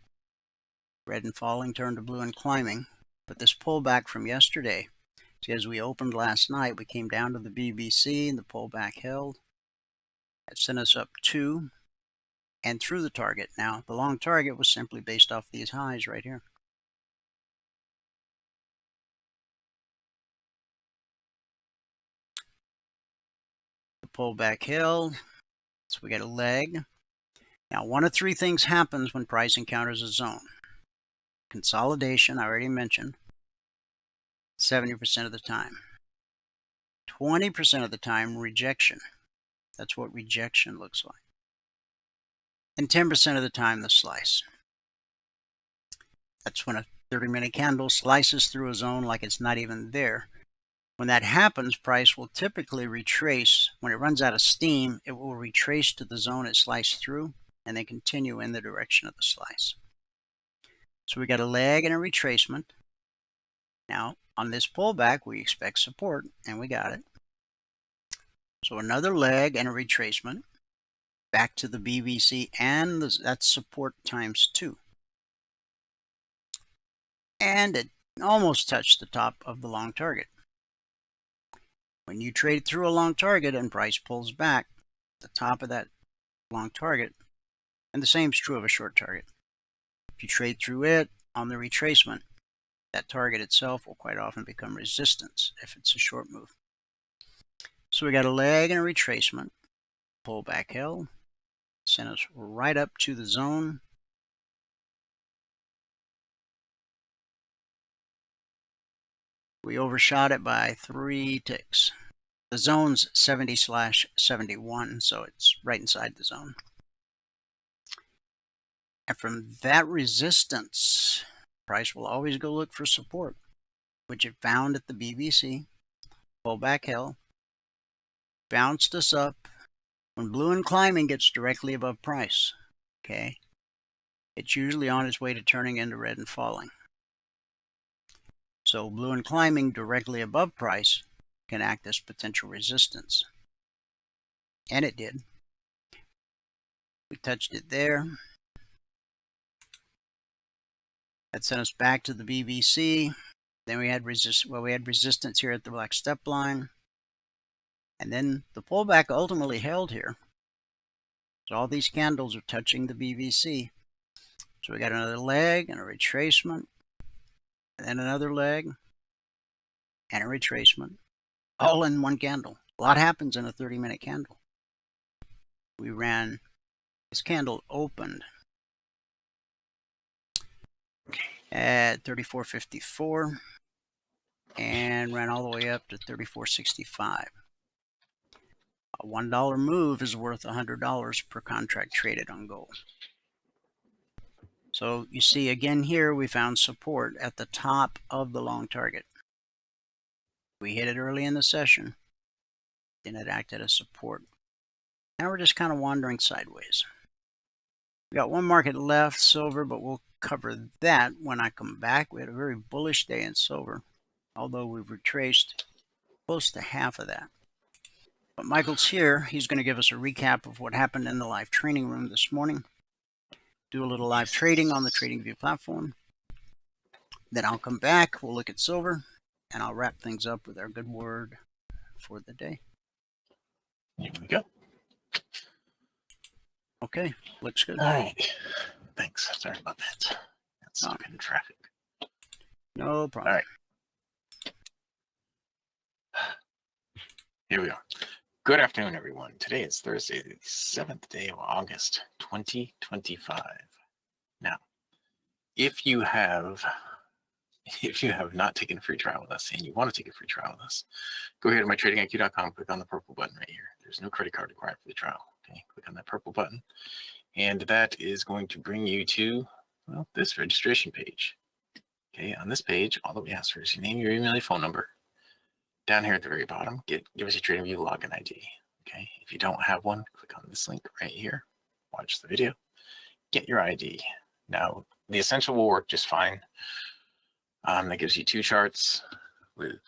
Red and falling turned to blue and climbing. But this pullback from yesterday, see, as we opened last night, we came down to the BBC and the pullback held. That sent us up to and through the target. Now, the long target was simply based off these highs right here. The pullback held, so we got a leg. Now, one of three things happens when price encounters a zone. Consolidation, I already mentioned, 70% of the time. 20% of the time, rejection. That's what rejection looks like. And 10% of the time, the slice. That's when a 30-minute candle slices through a zone like it's not even there. When that happens, price will typically retrace. When it runs out of steam, it will retrace to the zone it sliced through and then continue in the direction of the slice. So we got a leg and a retracement. Now, on this pullback, we expect support, and we got it. So another leg and a retracement back to the BBC, and that's support times 2. And it almost touched the top of the long target. When you trade through a long target and price pulls back, the top of that long target, and the same is true of a short target. If you trade through it on the retracement, that target itself will quite often become resistance if it's a short move. So we got a leg and a retracement, pullback held, sent us right up to the zone. We overshot it by 3 ticks. The zone's 70/71, so it's right inside the zone. And from that resistance, price will always go look for support, which it found at the BBC, pullback held, bounced us up. When blue and climbing gets directly above price, okay, it's usually on its way to turning into red and falling. So blue and climbing directly above price can act as potential resistance. And it did. We touched it there. That sent us back to the BBC. Then we had resistance here at the black step line. And then the pullback ultimately held here. So all these candles are touching the BBC. So we got another leg and a retracement, and then another leg and a retracement, all in one candle. A lot happens in a 30-minute candle. We ran, this candle opened at 34.54 and ran all the way up to 34.65. A $1 move is worth $100 per contract traded on gold. So you see again here we found support at the top of the long target. We hit it early in the session, then it acted as support. Now we're just kind of wandering sideways. We got one market left, silver, but we'll cover that when I come back. We had a very bullish day in silver, although we've retraced close to half of that. But Michael's here. He's going to give us a recap of what happened in the live training room this morning. Do a little live trading on the TradingView platform. Then I'll come back. We'll look at silver, and I'll wrap things up with our good word for the day. Here we go. Okay, looks good. All right. Thanks. Sorry about that. Got stuck in traffic. No problem. All right. Here we are. Good afternoon, everyone. Today is Thursday, the 7th day of August, 2025. Now, if you have not taken a free trial with us and you want to take a free trial with us, go ahead to mytradingiq.com, click on the purple button right here. There's no credit card required for the trial. Okay, click on that purple button, and that is going to bring you to, well, this registration page. Okay, on this page, all that we ask for is your name, your email, your phone number. Down here at the very bottom, give us your TradingView login ID. Okay, if you don't have one, click on this link right here. Watch the video. Get your ID. Now, the Essential will work just fine. That gives you two charts with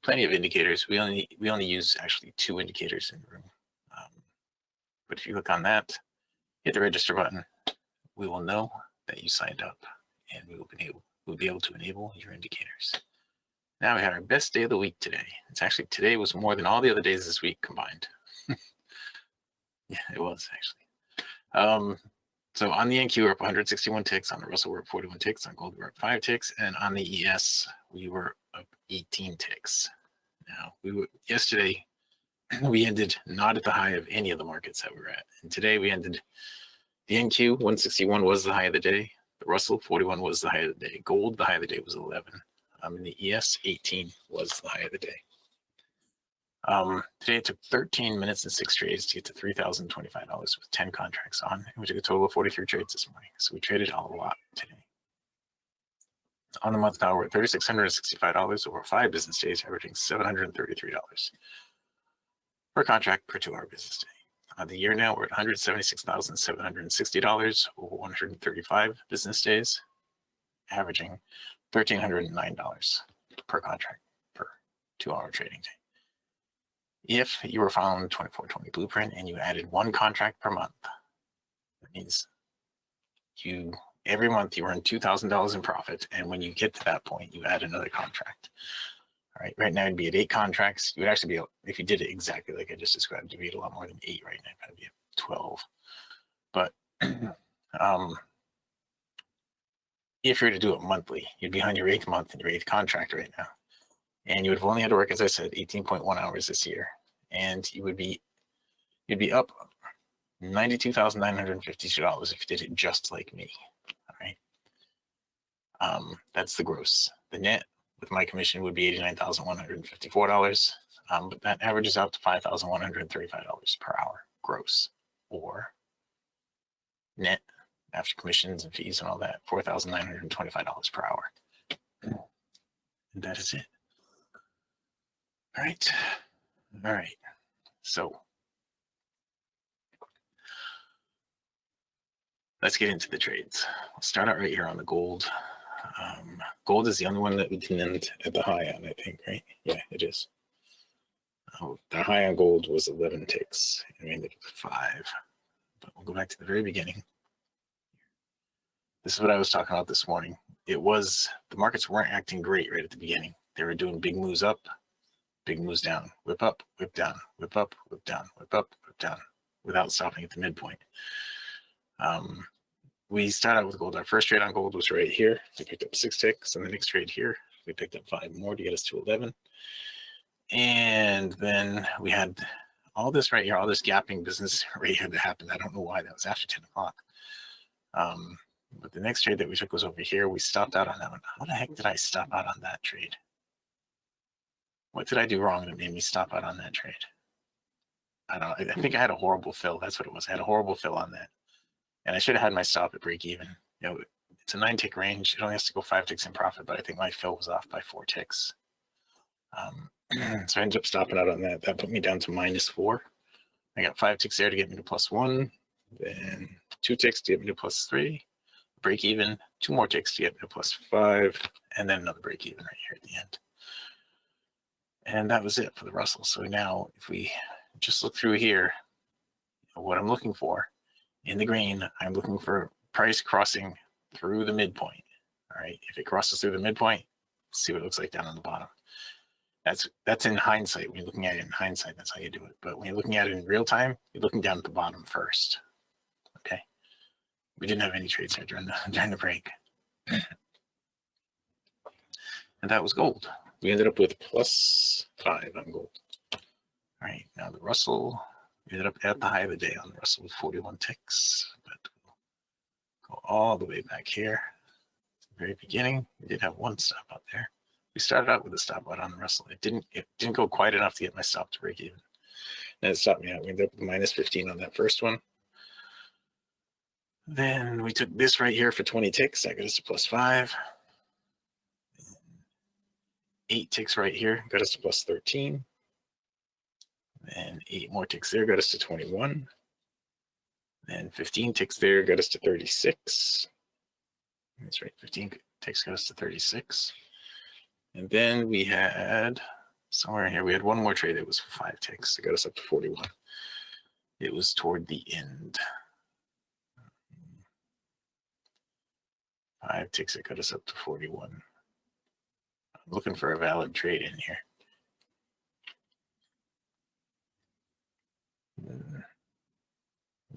plenty of indicators. We only use actually two indicators in the room. But if you click on that, hit the register button, we will know that you signed up, and we'll be able to enable your indicators. Now we had our best day of the week today. Today was more than all the other days this week combined. Yeah, it was actually. So on the NQ, we're up 161 ticks. On the Russell, we're up 41 ticks. On gold, we're up 5 ticks. And on the ES, we were up 18 ticks. Now, yesterday, we ended not at the high of any of the markets that we were at. And today we ended, the NQ, 161 was the high of the day. The Russell, 41 was the high of the day. Gold, the high of the day was 11. And the ES, 18 was the high of the day. Today it took 13 minutes and 6 trades to get to $3,025 with 10 contracts on. We took a total of 43 trades this morning. So we traded a lot today. On the month now, we're at $3,665 over 5 business days, averaging $733 per contract per 2-hour business day. On the year now, we're at $176,760 over 135 business days, averaging $1,309 per contract per 2-hour trading day. If you were following the 24/20 blueprint and you added 1 contract per month, that means every month you earn $2,000 in profit, and when you get to that point, you add another contract. All right, right now it'd be at 8 contracts. You would actually be, if you did it exactly like I just described, you'd be at a lot more than 8 right now. It'd probably be at 12. But if you were to do it monthly, you'd be on your 8th month and your 8th contract right now. And you would have only had to work, as I said, 18.1 hours this year. And you'd be up $92,952 if you did it just like me. All right. That's the gross. The net with my commission would be $89,154. But that averages out to $5,135 per hour gross, or net after commissions and fees and all that, $4,925 per hour. And that is it. All right. So let's get into the trades. We'll start out right here on the gold. Gold is the only one that we didn't end at the high on, I think, right? Yeah, it is. The high on gold was 11 ticks, and we ended up with 5. But we'll go back to the very beginning. This is what I was talking about this morning. The markets weren't acting great right at the beginning. They were doing big moves up, big moves down, whip up, whip down, whip up, whip down, whip up, whip down, without stopping at the midpoint. We started out with gold. Our first trade on gold was right here. We picked up 6 ticks, and the next trade here, we picked up 5 more to get us to 11. And then we had all this right here, all this gapping business right here that happened. I don't know why. That was after 10 o'clock. But the next trade that we took was over here. We stopped out on that one. How the heck did I stop out on that trade? What did I do wrong that made me stop out on that trade? I don't know. I think I had a horrible fill. That's what it was. I had a horrible fill on that. And I should have had my stop at break even. It's a 9-tick range. It only has to go 5 ticks in profit, but I think my fill was off by 4 ticks. So I ended up stopping out on that. That put me down to -4. I got 5 ticks there to get me to +1, then 2 ticks to get me to +3, break even, 2 more ticks to get me to +5, and then another break even right here at the end. And that was it for the Russell. So now if we just look through here, what I'm looking for in the green, I'm looking for price crossing through the midpoint. All right, if it crosses through the midpoint, let's see what it looks like down on the bottom. That's in hindsight. When you're looking at it in hindsight, that's how you do it. But when you're looking at it in real time, you're looking down at the bottom first. Okay. We didn't have any trades here during the break. And that was gold. We ended up with +5 on gold. All right, now the Russell, we ended up at the high of the day on the Russell with 41 ticks. But we'll go all the way back here. At the very beginning, we did have one stop out there. We started out with a stop out on the Russell. It didn't go quite enough to get my stop to break even. And it stopped me out. We ended up with -15 on that first one. Then we took this right here for 20 ticks. That got us to +5. 8 ticks right here got us to +13. Then 8 more ticks there got us to 21. Then 15 ticks there got us to 36. That's right, 15 ticks got us to 36. And then we had somewhere in here, we had one more trade that was for 5 ticks. It got us up to 41. It was toward the end. 5 ticks, it got us up to 41. I'm looking for a valid trade in here.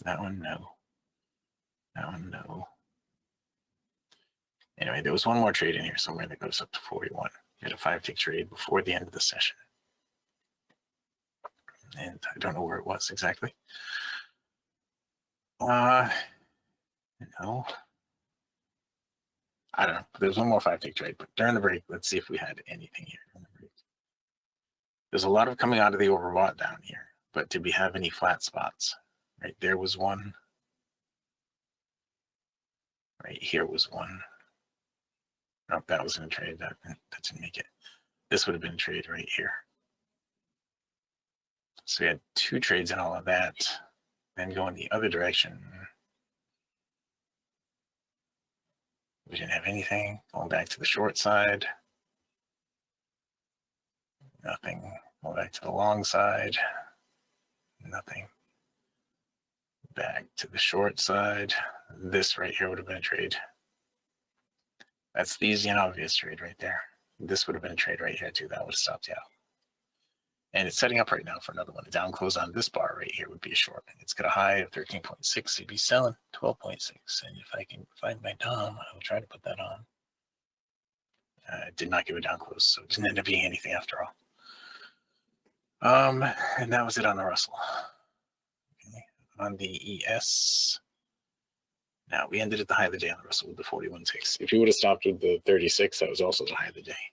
That one, no. That one, no. Anyway, there was one more trade in here somewhere that got us up to 41. We had a 5-tick trade before the end of the session. And I don't know where it was exactly. No. I don't know. There's one more 5-tick trade, but during the break, let's see if we had anything here during the break. There's a lot of coming out of the overbought down here, but did we have any flat spots? Right there was one. Right here was one. Nope, that wasn't a trade. That didn't make it. This would have been a trade right here. So we had 2 trades in all of that. Then go in the other direction. We didn't have anything. Going back to the short side. Nothing. Going back to the long side. Nothing. Back to the short side. This right here would have been a trade. That's the easy and obvious trade right there. This would have been a trade right here too. That would have stopped you out. And it's setting up right now for another one. A down close on this bar right here would be a short. It's got a high of 13.6. You'd be selling 12.6. And if I can find my DOM, I will try to put that on. It did not give a down close, so it didn't end up being anything after all. And that was it on the Russell. Okay. On the ES, now we ended at the high of the day on the Russell with the 41 ticks. If you would have stopped with the 36, that was also the high of the day.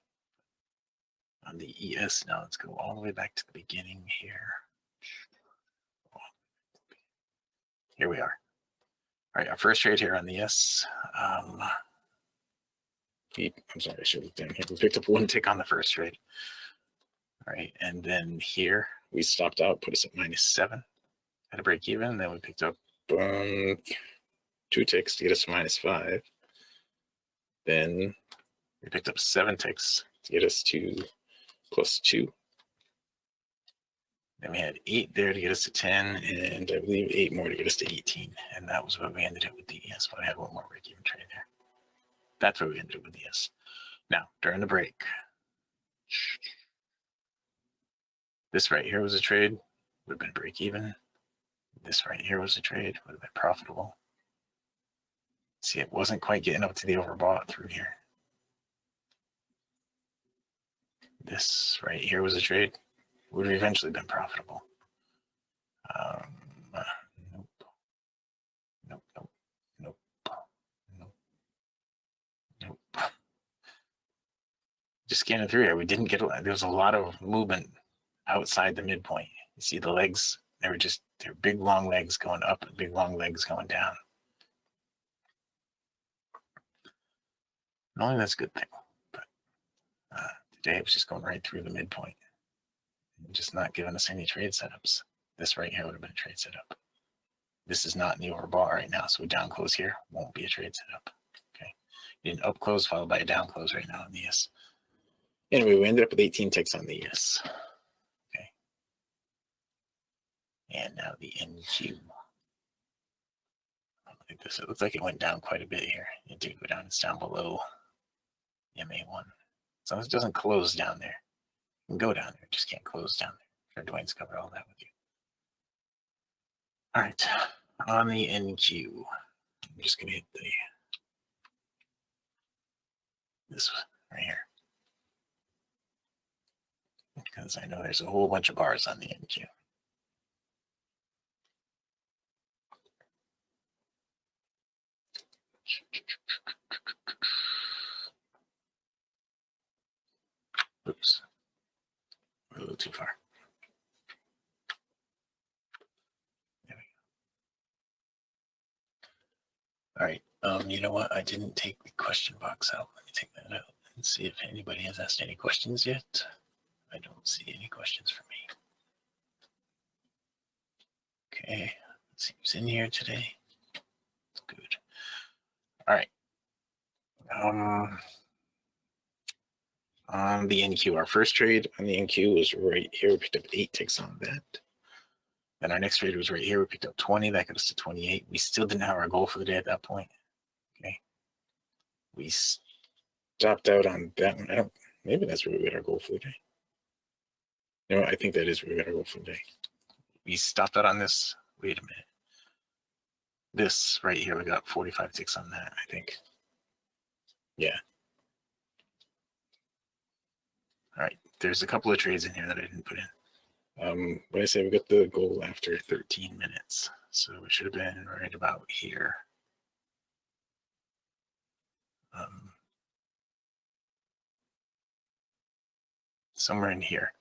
On the ES, now let's go all the way back to the beginning here. Here we are. All right, our first trade here on the ES. I'm sorry, I should have done here. We picked up 1 tick on the first trade. All right, and then here we stopped out, put us at -7 at a break even. Then we picked up 2 ticks to get us to -5. Then We picked up 7 ticks to get us to +2. Then we had 8 there to get us to 10, and I believe 8 more to get us to 18. And that was what we ended up with the ES. But I had one more break-even trade there. That's where we ended up with the ES. Now, during the break, this right here was a trade, would have been break-even. This right here was a trade, would have been profitable. See, it wasn't quite getting up to the overbought through here. This right here was a trade, would have eventually been profitable. Nope. Just scanning through here, we didn't get, there was a lot of movement outside the midpoint. You see the legs, they're big long legs going up and big long legs going down. Not only that's a good thing, but today it was just going right through the midpoint, just not giving us any trade setups. This right here would have been a trade setup. This is not in the overbought right now, so a down close here won't be a trade setup. Okay, an up close followed by a down close right now on the ES. Anyway, we ended up with 18 ticks on the ES. Okay, and now the NQ. Look at this. It looks like it went down quite a bit here. It did go down. It's down below MA1. So it doesn't close down there. You can go down there, just can't close down there. Sure, Dwayne's covered all that with you. All right, on the NQ, I'm just gonna hit this one right here, because I know there's a whole bunch of bars on the NQ. Oops, we're a little too far. There we go. All right, you know what? I didn't take the question box out. Let me take that out and see if anybody has asked any questions yet. I don't see any questions for me. Okay, let's see who's in here today. That's good. All right. On the NQ, our first trade on the NQ was right here. We picked up 8 ticks on that. Then our next trade was right here. We picked up 20. That got us to 28. We still didn't have our goal for the day at that point. Okay. We stopped out on that one. Maybe that's where we got our goal for the day. No, I think that is where we got our goal for the day. We stopped out on this. Wait a minute. This right here, we got 45 ticks on that, I think. Yeah. All right, there's a couple of trades in here that I didn't put in. What I say, we got the goal after 13 minutes. So it should have been right about here. Somewhere in here.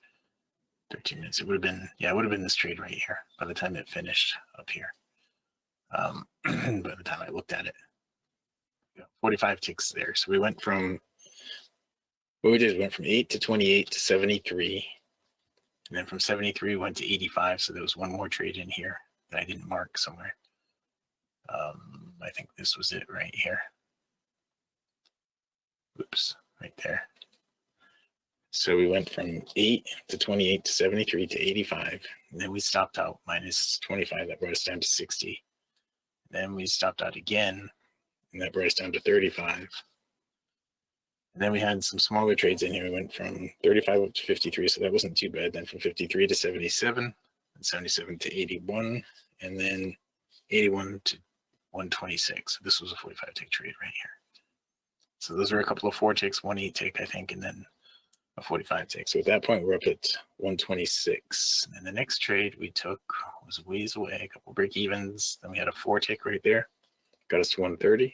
13 minutes. It would have been, yeah, it would have been this trade right here by the time it finished up here. By the time I looked at it, 45 ticks there. So we went from, what we did, we went from 8 to 28 to 73. And then from 73, we went to 85. So there was one more trade in here that I didn't mark somewhere. I think this was it right here. Oops, right there. So we went from 8 to 28 to 73 to 85. And then we stopped out minus 25. That brought us down to 60. Then we stopped out again, and that brought us down to 35. And then we had some smaller trades in here. We went from 35 up to 53, so that wasn't too bad. Then from 53 to 77, and 77 to 81, and then 81 to 126. So this was a 45 tick trade right here. So those were a couple of 4 ticks, 1 8 tick, I think, and then a 45 tick. So at that point, we're up at 126. And the next trade we took was ways away, a couple break evens. Then we had a 4 tick right there, got us to 130.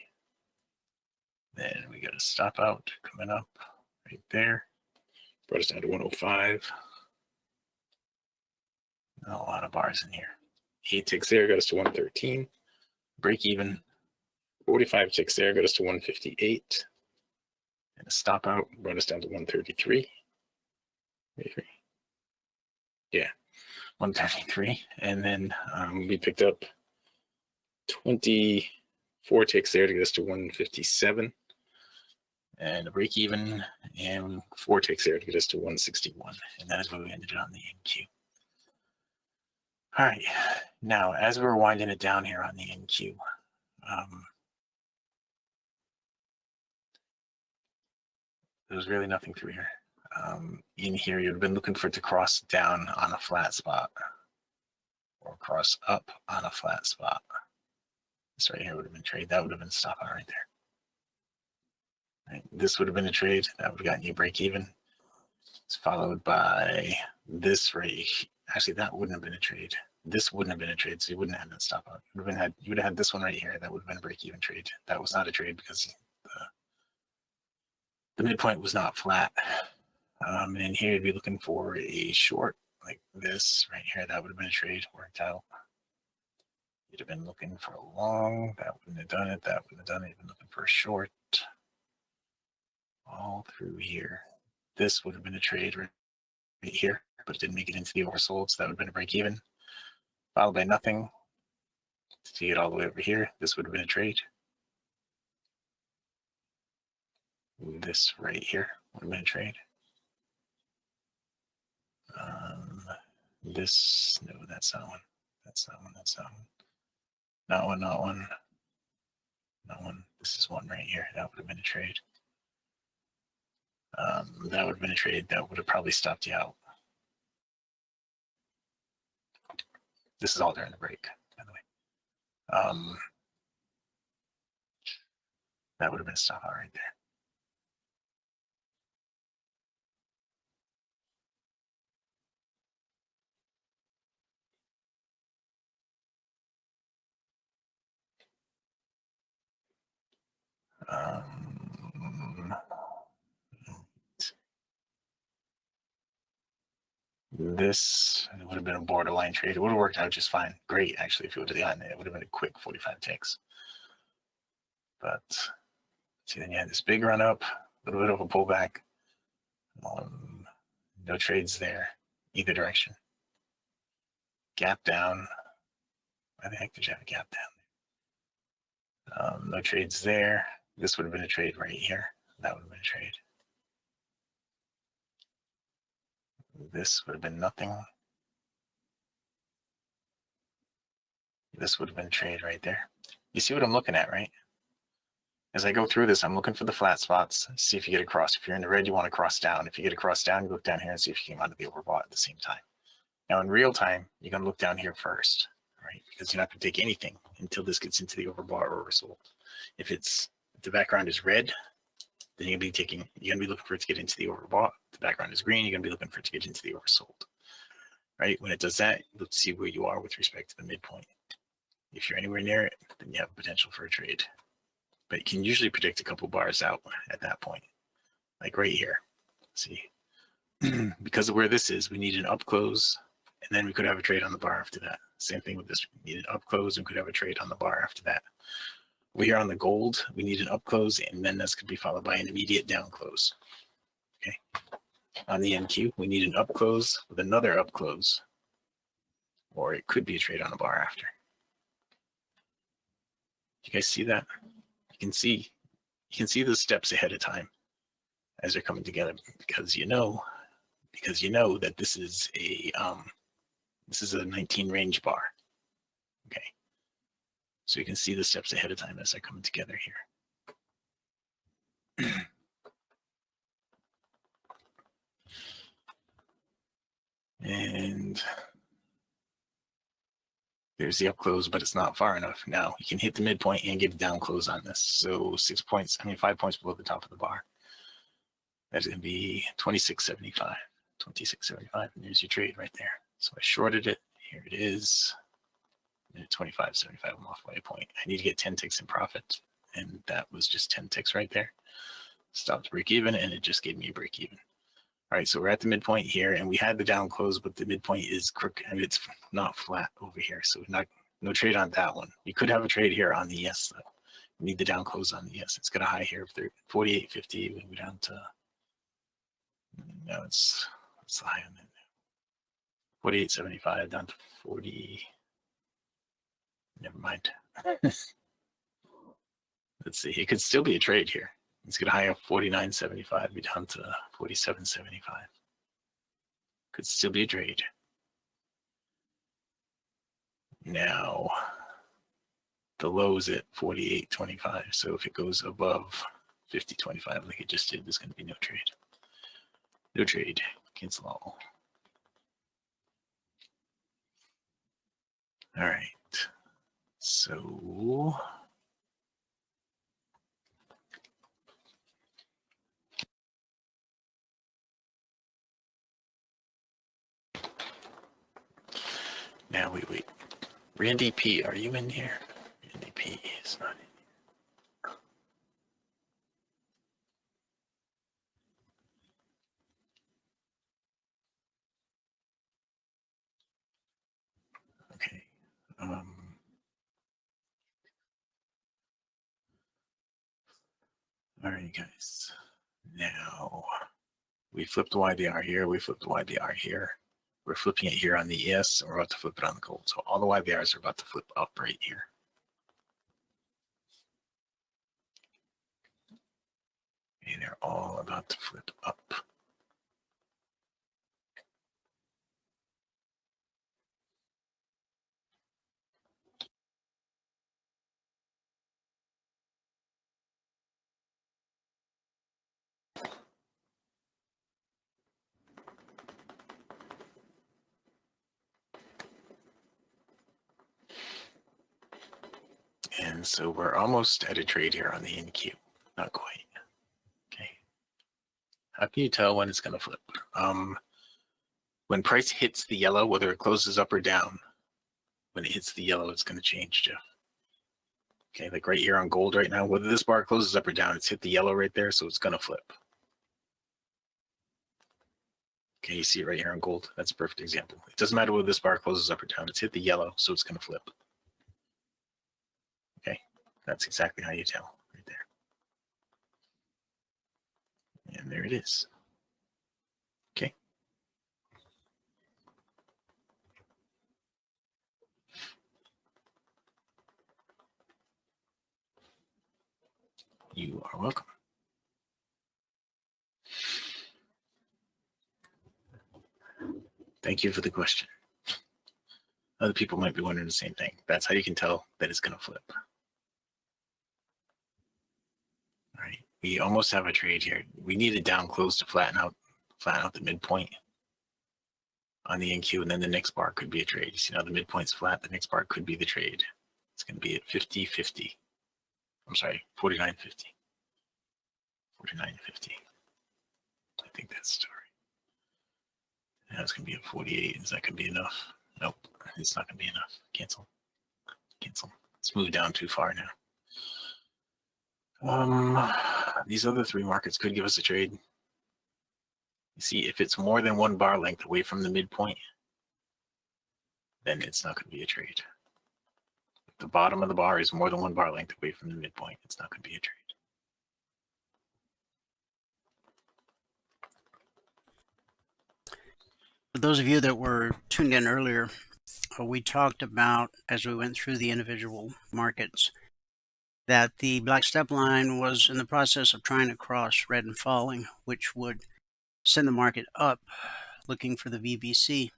Then we got a stop out coming up right there, brought us down to 105. A lot of bars in here. 8 ticks there, got us to 113. Break even. 45 ticks there, got us to 158. And a stop out brought us down to 133. Yeah, 133. And then we picked up 24 ticks there to get us to 157. and a break even, and 4 ticks there to get us to 161. And that is where we ended on the NQ. All right, now as we're winding it down here on the NQ, there's really nothing through here. In here, you'd have been looking for it to cross down on a flat spot or cross up on a flat spot. This right here would have been trade. That would have been stop out right there. Right. This would have been a trade. That would have gotten you break even. It's followed by this right. Actually, that wouldn't have been a trade. This wouldn't have been a trade, so you wouldn't have had that stop out. You would have had this one right here. That would have been a break even trade. That was not a trade because the midpoint was not flat. And here you'd be looking for a short like this right here. That would have been a trade, worked out. You'd have been looking for a long. That wouldn't have done it. That wouldn't have done it. You've been looking for a short. All through here. This would have been a trade right here, but it didn't make it into the oversold, so that would have been a break even. Followed by nothing. To get all the way over here, this would have been a trade. This right here would have been a trade. This, no, that's not one. That's not one. That's not one. Not one, not one. Not one. This is one right here. That would have been a trade. That would have been a trade that would have probably stopped you out. This is all during the break, by the way. That would have been a stop out right there. This would have been a borderline trade. It would have worked out just fine. Great, actually, if it would have gotten it. It would have been a quick 45 ticks. But see, then you had this big run up, a little bit of a pullback. No trades there, either direction. Gap down. Why the heck did you have a gap down? No trades there. This would have been a trade right here. That would have been a trade. This would have been nothing. This would have been a trade right there. You see what I'm looking at, right? As I go through this, I'm looking for the flat spots, see if you get across. If you're in the red, you want to cross down. If you get across down, you look down here and see if you came out of the overbought at the same time. Now, in real time, you're going to look down here first, right? Because you're not going to take anything until this gets into the overbought or oversold. If the background is red, then you're going to be looking for it to get into the overbought. If the background is green, you're going to be looking for it to get into the oversold, right? When it does that, look to see where you are with respect to the midpoint. If you're anywhere near it, then you have potential for a trade. But you can usually predict a couple bars out at that point, like right here. See, because of where this is, we need an up close, and then we could have a trade on the bar after that. Same thing with this. We need an up close and could have a trade on the bar after that. Over here on the gold, we need an up close, and then this could be followed by an immediate down close. Okay. On the NQ, we need an up close with another up close, or it could be a trade on the bar after. You guys see that? You can see the steps ahead of time as they're coming together, because you know that this is a 19 range bar. Okay, so you can see the steps ahead of time as they're coming together here. And there's the up close, but it's not far enough. Now you can hit the midpoint and get a down close on this. So 5 points below the top of the bar. That's going to be 26.75. 26.75, and there's your trade right there. So I shorted it. Here it is. 25.75. I'm off by a point. I need to get 10 ticks in profit, and that was just 10 ticks right there. Stopped break even, and it just gave me a break even. All right, so we're at the midpoint here, and we had the down close, but the midpoint is crooked, and it's not flat over here, so no trade on that one. You could have a trade here on the yes, though. We need the down close on the yes. It's got a high here of 48.50. We go down to, no, it's high on that. 48.75 down to 40. Never mind. Let's see. It could still be a trade here. Let's get a high of 49.75, be down to 47.75. Could still be a trade. Now, the low is at 48.25, so if it goes above 50.25 like it just did, there's going to be no trade. No trade. Cancel all. All right. So now we wait. Randy P, are you in here? Randy P is not in. Okay. All right, guys. Now we flipped the YBR here. We flipped the YBR here. We're flipping it here on the ES, and we're about to flip it on the gold. So all the YBRs are about to flip up right here. Okay, they're all about to flip up. And so we're almost at a trade here on the NQ. Not quite. Okay. How can you tell when it's going to flip? When price hits the yellow, whether it closes up or down, when it hits the yellow, it's going to change, Jeff. Okay, like right here on gold right now, whether this bar closes up or down, it's hit the yellow right there, so it's going to flip. Okay, you see it right here on gold. That's a perfect example. It doesn't matter whether this bar closes up or down. It's hit the yellow, so it's going to flip. Okay, that's exactly how you tell right there. And there it is. Okay. You are welcome. Thank you for the question. Other people might be wondering the same thing. That's how you can tell that it's going to flip. All right, we almost have a trade here. We need a down close to flatten out the midpoint on the NQ, and then the next bar could be a trade. You see now the midpoint's flat, the next bar could be the trade. It's going to be at 50.50. I'm sorry, 49.50. 49.50. I think that's the story. Now it's going to be at 48. Is that going to be enough? Nope, it's not going to be enough. Cancel. Cancel. It's moved down too far now. These other three markets could give us a trade. You see, if it's more than one bar length away from the midpoint, then it's not going to be a trade. If the bottom of the bar is more than one bar length away from the midpoint, it's not going to be a trade. For those of you that were tuned in earlier, we talked about, as we went through the individual markets, that the black step line was in the process of trying to cross red and falling, which would send the market up looking for the VBC.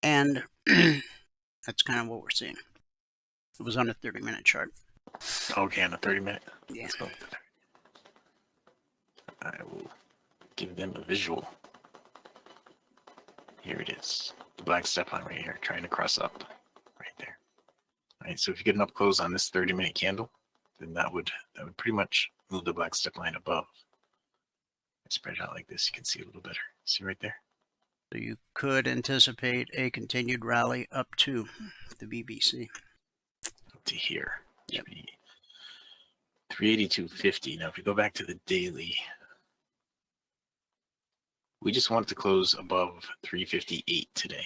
And that's kind of what we're seeing. It was on a 30-minute chart. Okay, on a 30-minute. Yeah. Let's go with the 30. I will give them a visual. Here it is. The black step line right here, trying to cross up right there. All right, so if you get an up close on this 30-minute candle, then that would pretty much move the black step line above. I spread it out like this, you can see a little better. See right there? So you could anticipate a continued rally up to the BBC. Up to here. Yep. 382.50. Now if we go back to the daily, we just want it to close above 358 today,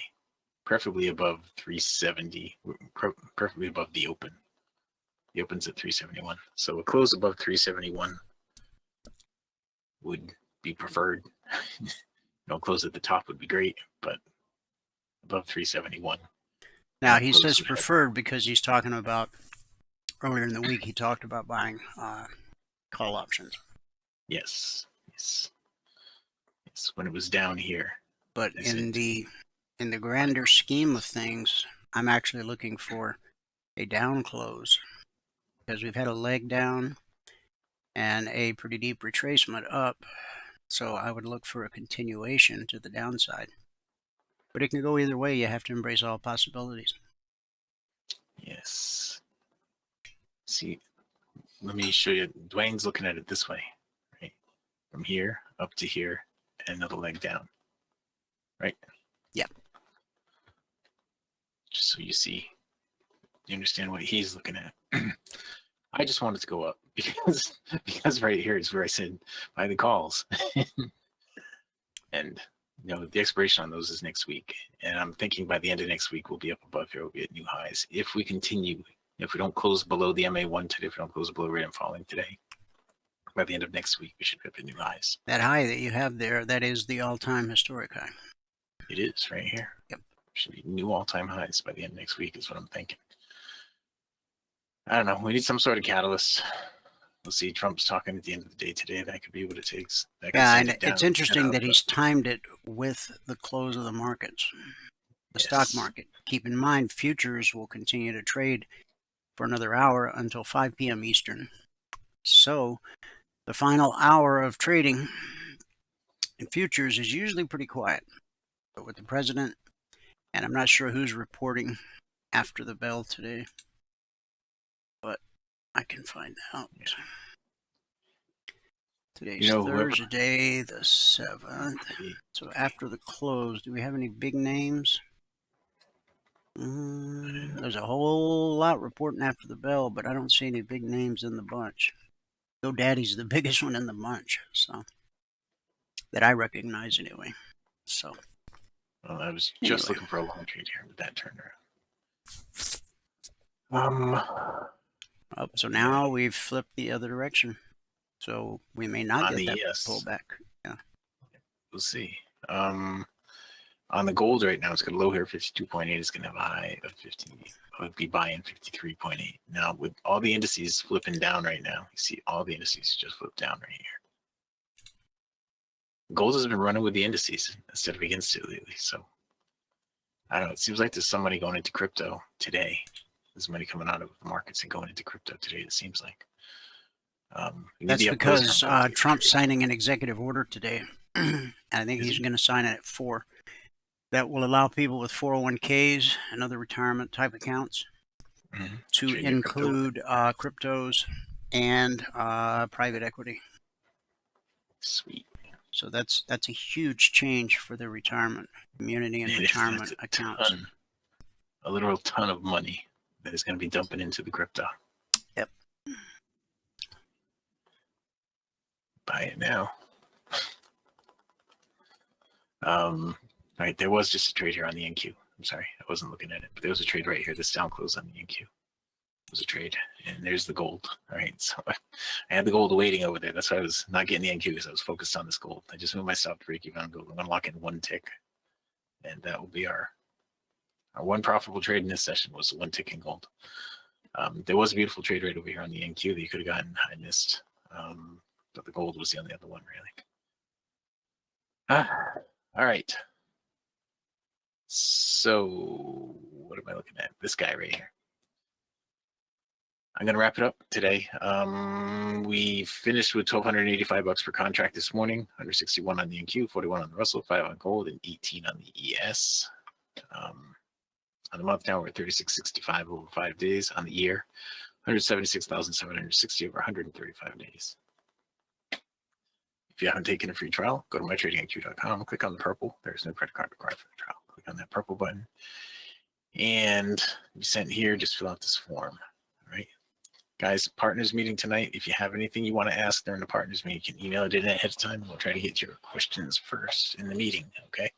preferably above 370, preferably above the open. The open's at 371. So a close above 371 would be preferred. Close at the top would be great, but above 371. Now he says preferred because he's talking about, earlier in the week he talked about buying call options. Yes. When it was down here. But in the grander scheme of things, I'm actually looking for a down close, because we've had a leg down and a pretty deep retracement up. So I would look for a continuation to the downside. But it can go either way. You have to embrace all possibilities. Yes. See, let me show you. Dwayne's looking at it this way, right? From here up to here, and another leg down, right? Yep. Just so you see, you understand what he's looking at. I just wanted to go up because right here is where I said buy the calls. And the expiration on those is next week, and I'm thinking by the end of next week we'll be up above here. We'll be at new highs if we continue. If we don't close below the MA1 today, if we don't close below rate and falling today, by the end of next week we should be up at new highs. That high that you have there, that is the all-time historic high. It is right here. Yep. Should be new all-time highs by the end of next week is what I'm thinking. I don't know. We need some sort of catalyst. We'll see. Trump's talking at the end of the day today. That could be what it takes. Yeah, and it's interesting that he's timed it with the close of the markets, the stock market. Keep in mind, futures will continue to trade for another hour until 5 p.m. Eastern. So the final hour of trading in futures is usually pretty quiet. But with the president, and I'm not sure who's reporting after the bell today, but I can find out. Today's Thursday, the 7th. So after the close, do we have any big names? There's a whole lot reporting after the bell, but I don't see any big names in the bunch. GoDaddy's the biggest one in the bunch, so that I recognize anyway. So. Well, I was just looking for a long trade here with that turnaround. So now we've flipped the other direction. So we may not get that pullback. Yeah. We'll see. On the gold right now, it's got a low here, 52.8. It's going to have a high of 50. I would be buying 53.8. Now, with all the indices flipping down right now, you see all the indices just flip down right here. Gold has been running with the indices instead of against it lately. So, I don't know. It seems like there's some money going into crypto today. There's money coming out of the markets and going into crypto today, it seems like. That's because Trump's signing an executive order today. And I think he's going to sign it at 4. That will allow people with 401ks and other retirement type accounts to include cryptos and private equity. Sweet. So that's a huge change for the retirement community and retirement accounts. A literal ton of money that is going to be dumping into the crypto. Yep. Buy it now. All right, there was just a trade here on the NQ. I'm sorry, I wasn't looking at it, but there was a trade right here. This down close on the NQ. It was a trade, and there's the gold. All right, so I had the gold waiting over there. That's why I was not getting the NQ, because I was focused on this gold. I just moved my stop to break even on gold. I'm going to lock in 1 tick, and that will be our one profitable trade in this session was 1 tick in gold. There was a beautiful trade right over here on the NQ that you could have gotten. I missed, but the gold was the only other one, really. All right. So what am I looking at? This guy right here. I'm going to wrap it up today. We finished with $1,285 per contract this morning, 161 on the NQ, 41 on the Russell, 5 on gold, and 18 on the ES. On the month now, we're at 3665 over 5 days. On the year, 176,760 over 135 days. If you haven't taken a free trial, go to mytradingiq.com, click on the purple. There's no credit card required for the trial. Click on that purple button. And you sent here, just fill out this form. All right. Guys, partners meeting tonight. If you have anything you want to ask during the partners meeting, you can email it in ahead of time. We'll try to get your questions first in the meeting. Okay.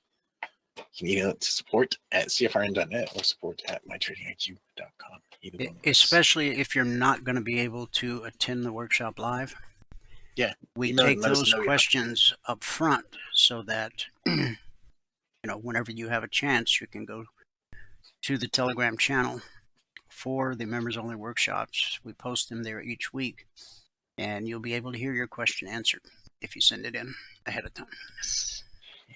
You can email it to support@cfrn.net or support@mytradingiq.com. Especially if you're not going to be able to attend the workshop live. Yeah, we take those questions up front so that whenever you have a chance, you can go to the Telegram channel for the members only workshops. We post them there each week, and you'll be able to hear your question answered. if you send it in ahead of time. Yes,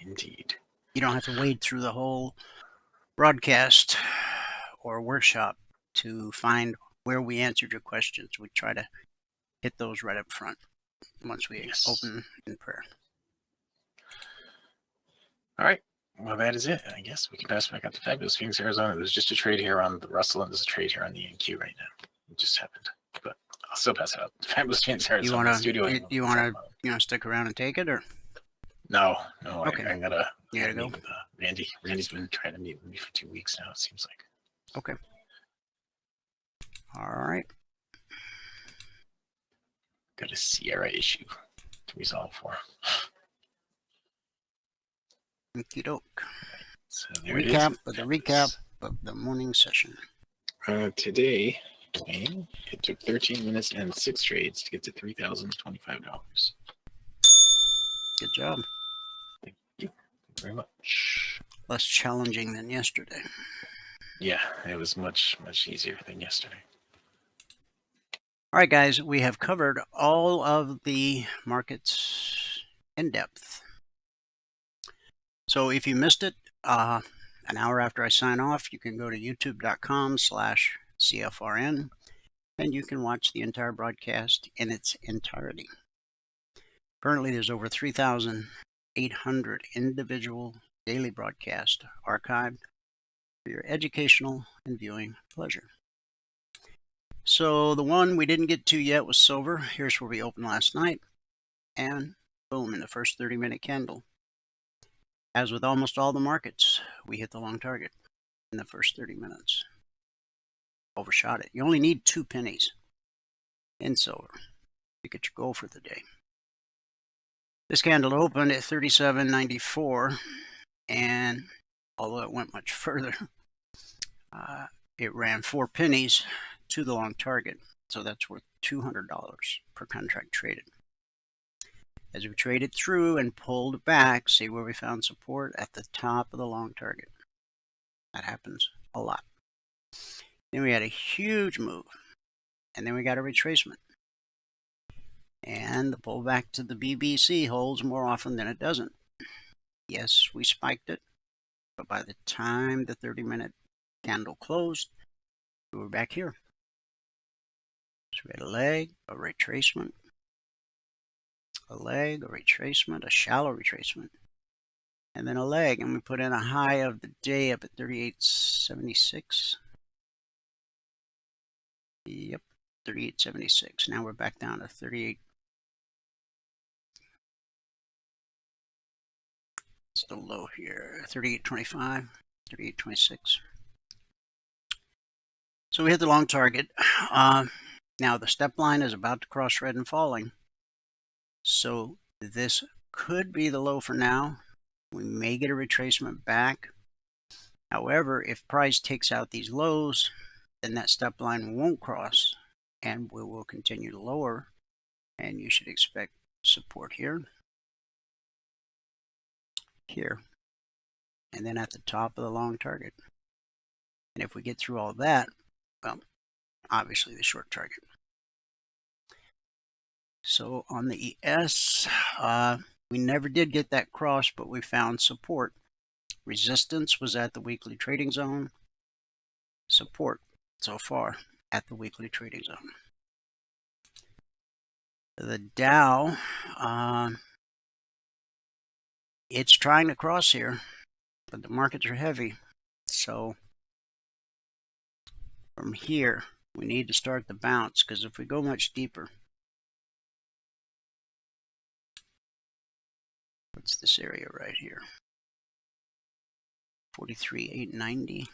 indeed. You don't have to wade through the whole broadcast or workshop to find where we answered your questions. We try to hit those right up front once we open in prayer. All right. Well, that is it. I guess we can pass back out to Fabulous Phoenix, Arizona. There's just a trade here on the Russell, and there's a trade here on the NQ right now. It just happened, but I'll still pass it out. Fabulous Phoenix, Arizona. You want to stick around and take it, or? No. Okay. I gotta go. meet with Randy. Randy's been trying to meet with me for 2 weeks now, it seems like. Okay. All right. Got a Sierra issue to resolve for. Okie doke. So the recap of the morning session. Today, it took 13 minutes and 6 trades to get to $3,025. Good job. Thank you very much. Less challenging than yesterday. Yeah, it was much easier than yesterday. All right, guys, we have covered all of the markets in depth. So if you missed it, an hour after I sign off, you can go to youtube.com/CFRN, and you can watch the entire broadcast in its entirety. Currently, there's over 3,800 individual daily broadcasts archived for your educational and viewing pleasure. So the one we didn't get to yet was silver. Here's where we opened last night, and boom, in the first 30-minute candle. As with almost all the markets, we hit the long target in the first 30 minutes. Overshot it. You only need 2 pennies in silver to get your goal for the day. This candle opened at 37.94, and although it went much further, it ran 4 pennies to the long target, so that's worth $200 per contract traded. As we traded through and pulled back, see where we found support at the top of the long target. That happens a lot. Then we had a huge move, and then we got a retracement. And the pullback to the BBC holds more often than it doesn't. Yes, we spiked it, but by the time the 30-minute candle closed, we were back here. So we had a leg, a retracement, a leg, a retracement, a shallow retracement, and then a leg, and we put in a high of the day up at 38.76. Yep, 38.76. Now we're back down to 38. Still low here, 38.25, 38.26. So we hit the long target. Now the step line is about to cross red and falling. So this could be the low for now. We may get a retracement back. However, if price takes out these lows, then that step line won't cross, and we will continue to lower, and you should expect support here, here, and then at the top of the long target. And if we get through all that, well, obviously the short target. So on the ES, we never did get that cross, but we found support. Resistance was at the weekly trading zone. Support so far at the weekly trading zone. The Dow, it's trying to cross here, but the markets are heavy. So from here, we need to start the bounce, because if we go much deeper, what's this area right here? 43,890.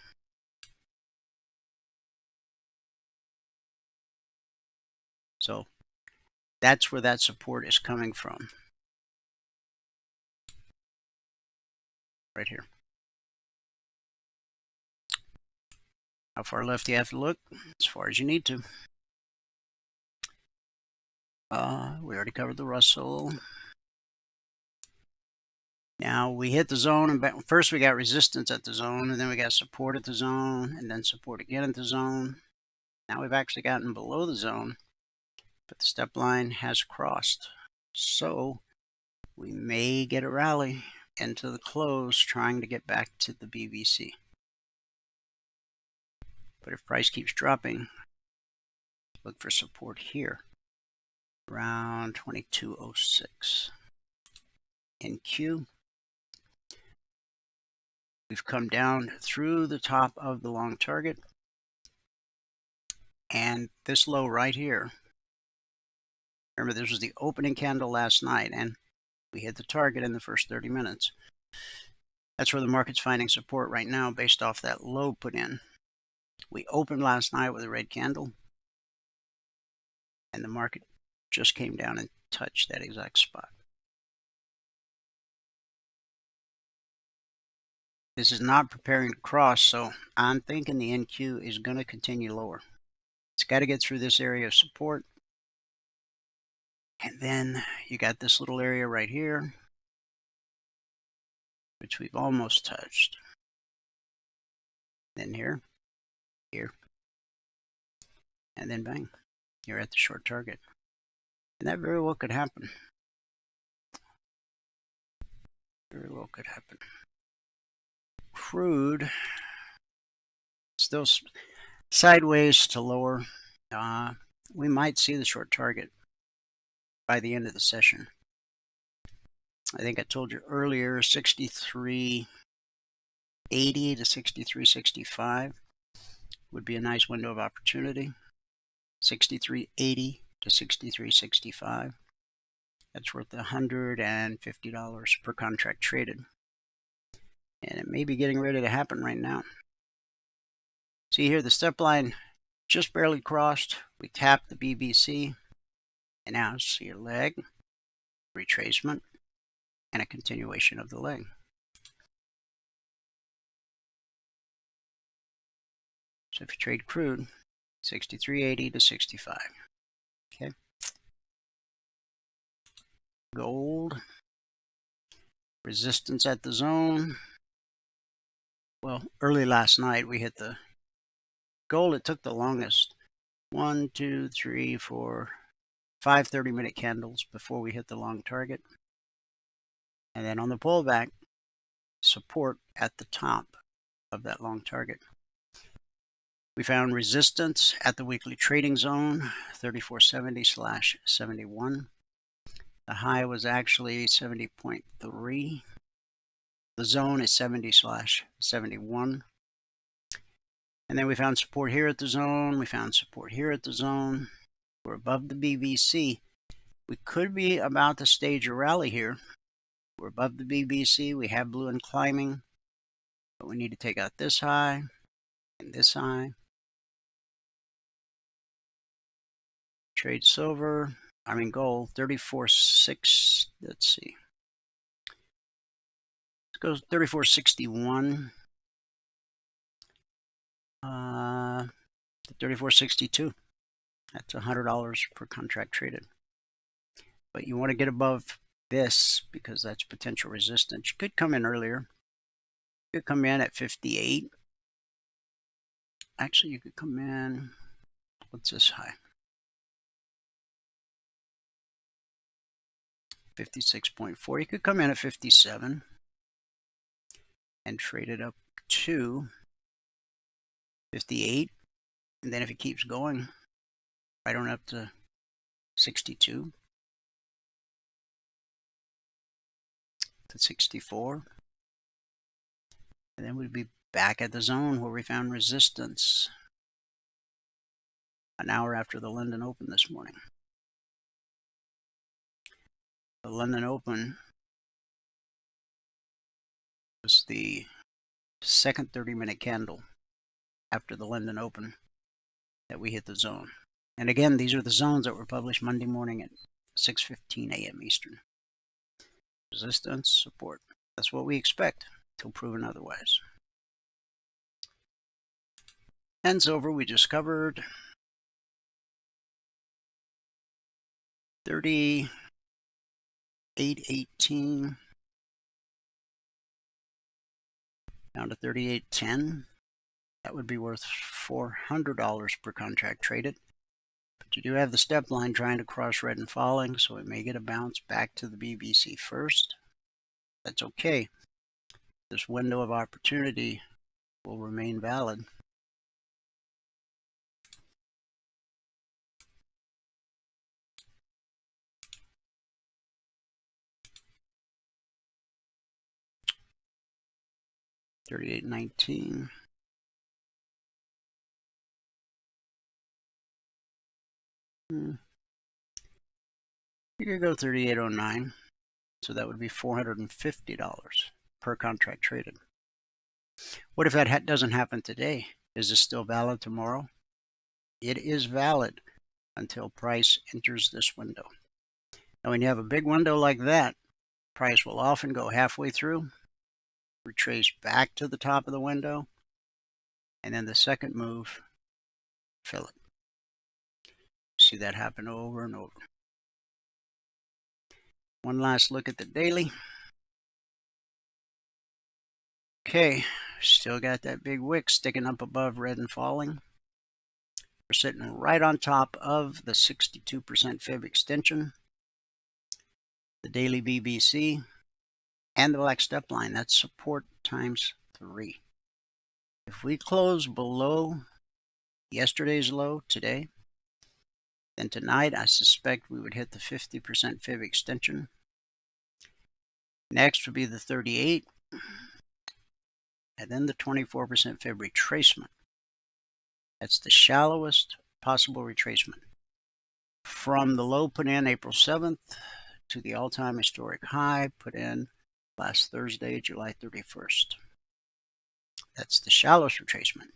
So that's where that support is coming from. Right here. How far left do you have to look? As far as you need to. We already covered the Russell. Now we hit the zone, and first we got resistance at the zone, and then we got support at the zone, and then support again at the zone. Now we've actually gotten below the zone, but the step line has crossed. So we may get a rally into the close trying to get back to the BBC. But if price keeps dropping, look for support here around 2206. In Q, we've come down through the top of the long target, and this low right here, remember this was the opening candle last night, and we hit the target in the first 30 minutes. That's where the market's finding support right now based off that low put in. We opened last night with a red candle, and the market just came down and touched that exact spot. This is not preparing to cross, so I'm thinking the NQ is going to continue lower. It's got to get through this area of support. And then you got this little area right here, which we've almost touched. Then here, here, and then bang, you're at the short target. And that very well could happen. Very well could happen. Crude, still sideways to lower. We might see the short target by the end of the session. I think I told you earlier, 63.80 to 63.65 would be a nice window of opportunity. 63.80 to 63.65. That's worth $150 per contract traded. And it may be getting ready to happen right now. See here, the step line just barely crossed. We tapped the BBC. And now see your leg, retracement, and a continuation of the leg. So if you trade crude, 63.80 to 65. Okay. Gold, resistance at the zone. Well, early last night we hit the gold. It took the longest. 1, 2, 3, 4, 5 30-minute candles before we hit the long target. And then on the pullback, support at the top of that long target. We found resistance at the weekly trading zone, 3470/71. The high was actually 70.3. The zone is 70/71. And then we found support here at the zone. We found support here at the zone. We're above the BBC. We could be about to stage a rally here. We're above the BBC. We have blue and climbing. But we need to take out this high and this high. Trade silver. Gold, 34.6. Let's see. Let's go 34.61. 34.62. That's $100 per contract traded. But you want to get above this because that's potential resistance. You could come in earlier. You could come in at 58. Actually, you could come in. What's this high? 56.4. You could come in at 57 and trade it up to 58. And then if it keeps going, right on up to 62 to 64. And then we'd be back at the zone where we found resistance an hour after the London Open this morning. The London Open was the second 30-minute candle after the London Open that we hit the zone. And again, these are the zones that were published Monday morning at 6:15 a.m. Eastern. Resistance, support. That's what we expect until proven otherwise. And silver we just covered. 38.18 down to 38.10. That would be worth $400 per contract traded. But you do have the step line trying to cross red and falling, so we may get a bounce back to the BBC first. That's okay. This window of opportunity will remain valid. $38.19. You could go $38.09. So that would be $450 per contract traded. What if that doesn't happen today? Is this still valid tomorrow? It is valid until price enters this window. Now, when you have a big window like that, price will often go halfway through, retrace back to the top of the window, and then the second move, fill it. See that happen over and over. One last look at the daily. Okay, still got that big wick sticking up above red and falling. We're sitting right on top of the 62% fib extension, the daily BBC, and the black step line. That's support times 3. If we close below yesterday's low today, then tonight I suspect we would hit the 50% fib extension. Next would be the 38, and then the 24% fib retracement. That's the shallowest possible retracement. From the low put in April 7th to the all-time historic high put in last Thursday, July 31st. That's the shallowest retracement.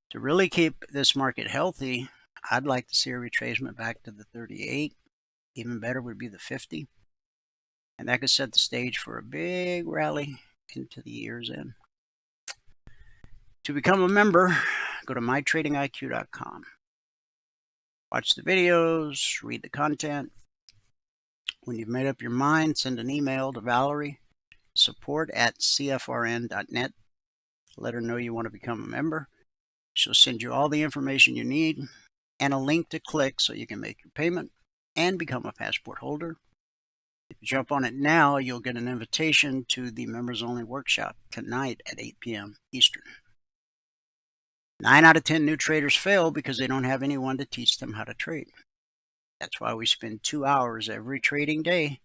To really keep this market healthy, I'd like to see a retracement back to the 38. Even better would be the 50. And that could set the stage for a big rally into the year's end. To become a member, go to mytradingiq.com. Watch the videos, read the content. When you've made up your mind, send an email to Valerie, support@cfrn.net. Let her know you want to become a member. She'll send you all the information you need and a link to click so you can make your payment and become a passport holder. If you jump on it now, you'll get an invitation to the members only workshop tonight at 8 p.m. Eastern. 9 out of 10 new traders fail because they don't have anyone to teach them how to trade. That's why we spend 2 hours every trading day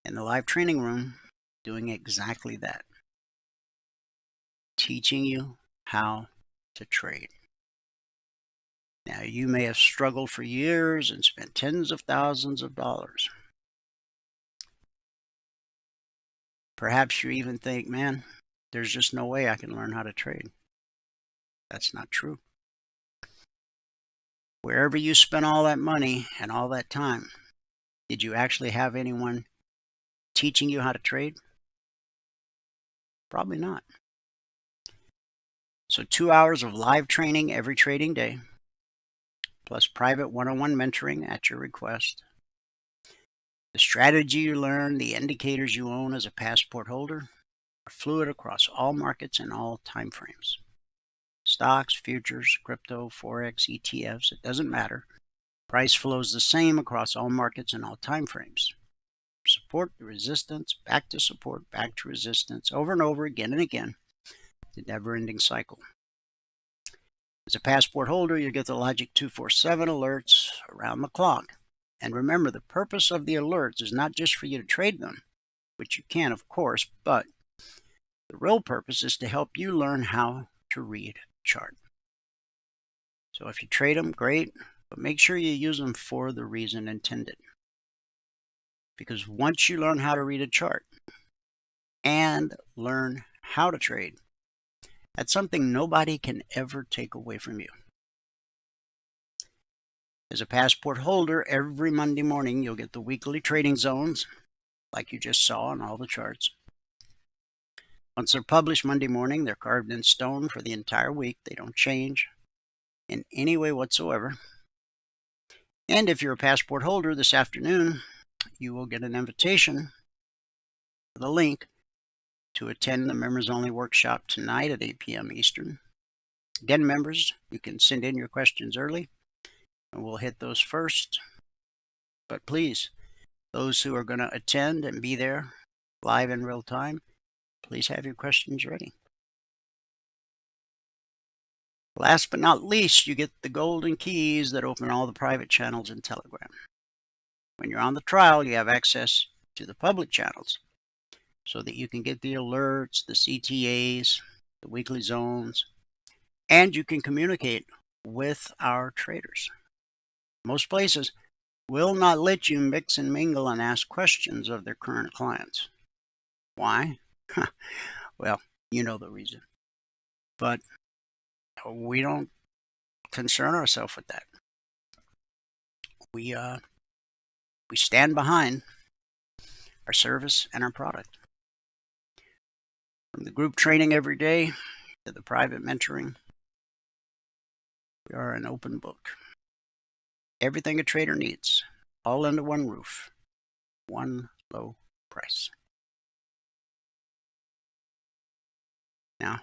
in the live training room doing exactly that. Teaching you how to trade. Now, you may have struggled for years and spent tens of thousands of dollars. Perhaps you even think, man, there's just no way I can learn how to trade. That's not true. Wherever you spent all that money and all that time, did you actually have anyone teaching you how to trade? Probably not. So 2 hours of live training every trading day, plus private one-on-one mentoring at your request. The strategy you learn, the indicators you own as a passport holder are fluid across all markets and all time frames. Stocks, futures, crypto, Forex, ETFs, it doesn't matter. Price flows the same across all markets and all time frames. Support to resistance, back to support, back to resistance, over and over again and again. The never-ending cycle. As a passport holder, you get the Logic 247 alerts around the clock. And remember, the purpose of the alerts is not just for you to trade them, which you can, of course, but the real purpose is to help you learn how to read a chart. So if you trade them, great, but make sure you use them for the reason intended. Because once you learn how to read a chart and learn how to trade, that's something nobody can ever take away from you. As a passport holder, every Monday morning you'll get the weekly trading zones, like you just saw on all the charts. Once they're published Monday morning, they're carved in stone for the entire week. They don't change in any way whatsoever. And if you're a passport holder this afternoon, you will get an invitation with a link to attend the members only workshop tonight at 8 p.m. Eastern. Again, members, you can send in your questions early. and we'll hit those first. But please, those who are going to attend and be there live in real time, please have your questions ready. Last but not least, you get the golden keys that open all the private channels in Telegram. When you're on the trial, you have access to the public channels so that you can get the alerts, the CTAs, the weekly zones, and you can communicate with our traders. Most places will not let you mix and mingle and ask questions of their current clients. Why? Well, you know the reason. But we don't concern ourselves with that. We stand behind our service and our product. From the group training every day to the private mentoring, we are an open book. Everything a trader needs, all under one roof, one low price. Now,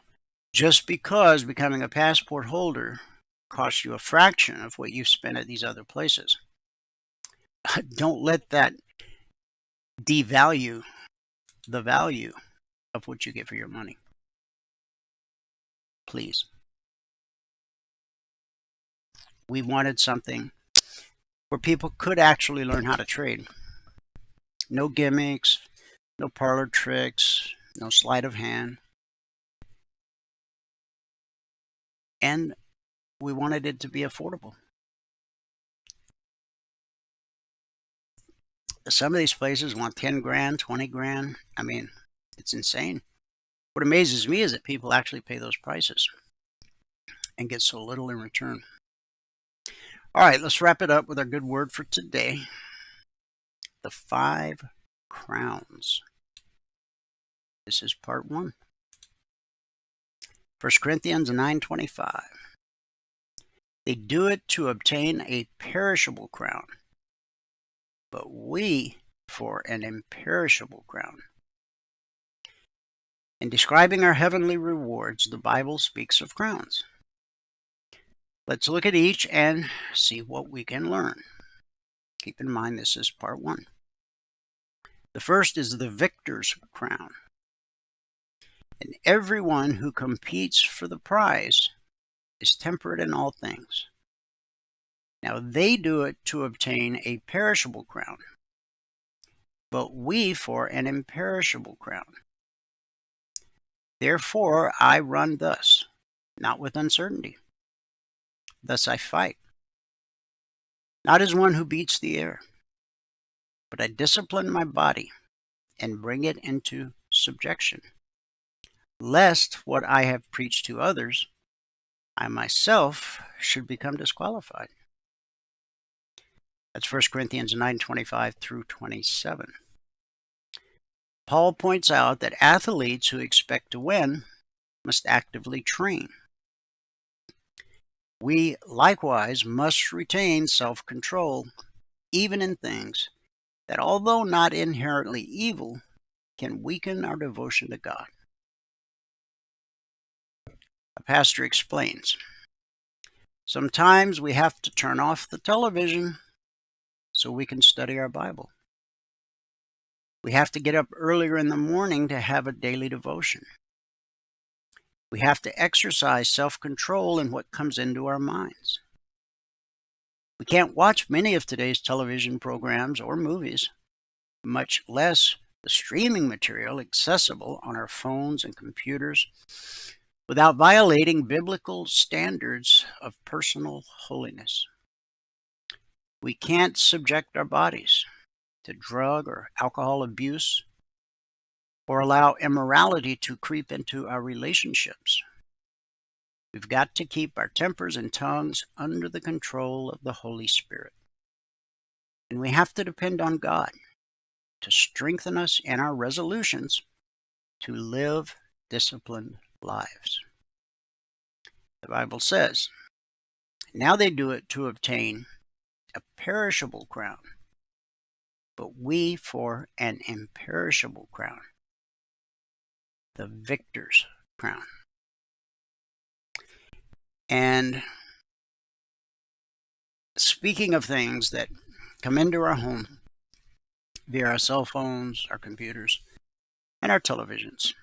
just because becoming a passport holder costs you a fraction of what you've spent at these other places, don't let that devalue the value of what you get for your money. Please. We wanted something where people could actually learn how to trade. No gimmicks, no parlor tricks, no sleight of hand. And we wanted it to be affordable. Some of these places want 10 grand, 20 grand. I mean, it's insane. What amazes me is that people actually pay those prices and get so little in return. All right, let's wrap it up with our good word for today. The 5 crowns. This is part 1. 1 Corinthians 9:25. They do it to obtain a perishable crown, but we for an imperishable crown. In describing our heavenly rewards, the Bible speaks of crowns. Let's look at each and see what we can learn. Keep in mind this is part 1. The first is the victor's crown. And everyone who competes for the prize is temperate in all things. Now they do it to obtain a perishable crown, but we for an imperishable crown. Therefore I run thus, not with uncertainty. Thus I fight, not as one who beats the air, but I discipline my body and bring it into subjection, lest what I have preached to others, I myself should become disqualified. That's 1 Corinthians 9:25 through 27. Paul points out that athletes who expect to win must actively train. We likewise must retain self-control, even in things that, although not inherently evil, can weaken our devotion to God. A pastor explains, sometimes we have to turn off the television so we can study our Bible. We have to get up earlier in the morning to have a daily devotion. We have to exercise self-control in what comes into our minds. We can't watch many of today's television programs or movies, much less the streaming material accessible on our phones and computers, without violating biblical standards of personal holiness. We can't subject our bodies to drug or alcohol abuse or allow immorality to creep into our relationships. We've got to keep our tempers and tongues under the control of the Holy Spirit. And we have to depend on God to strengthen us in our resolutions to live disciplined lives. The Bible says, now they do it to obtain a perishable crown, but we for an imperishable crown, the victor's crown. And speaking of things that come into our home via our cell phones, our computers, and our televisions,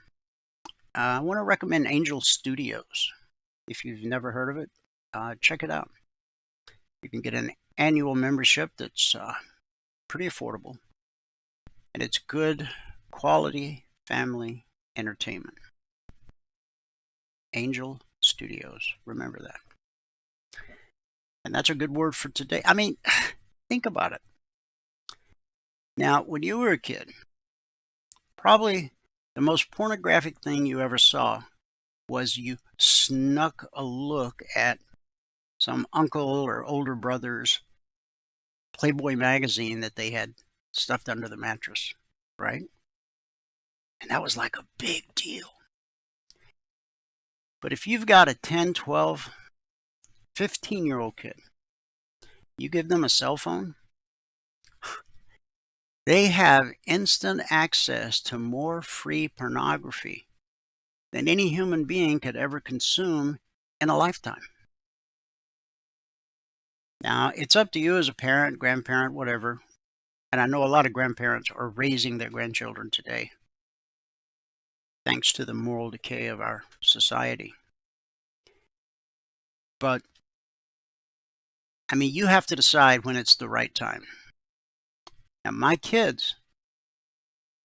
I want to recommend Angel Studios. If you've never heard of it, check it out. You can get an annual membership that's pretty affordable, and it's good quality family entertainment. Angel Studios, remember that. And that's a good word for today. I mean, think about it. Now, when you were a kid, probably the most pornographic thing you ever saw was you snuck a look at some uncle or older brother's Playboy magazine that they had stuffed under the mattress, right? And that was like a big deal. But if you've got a 10, 12, 15-year-old kid, you give them a cell phone, they have instant access to more free pornography than any human being could ever consume in a lifetime. Now, it's up to you as a parent, grandparent, whatever. And I know a lot of grandparents are raising their grandchildren today, thanks to the moral decay of our society. But, I mean, you have to decide when it's the right time. Now, my kids,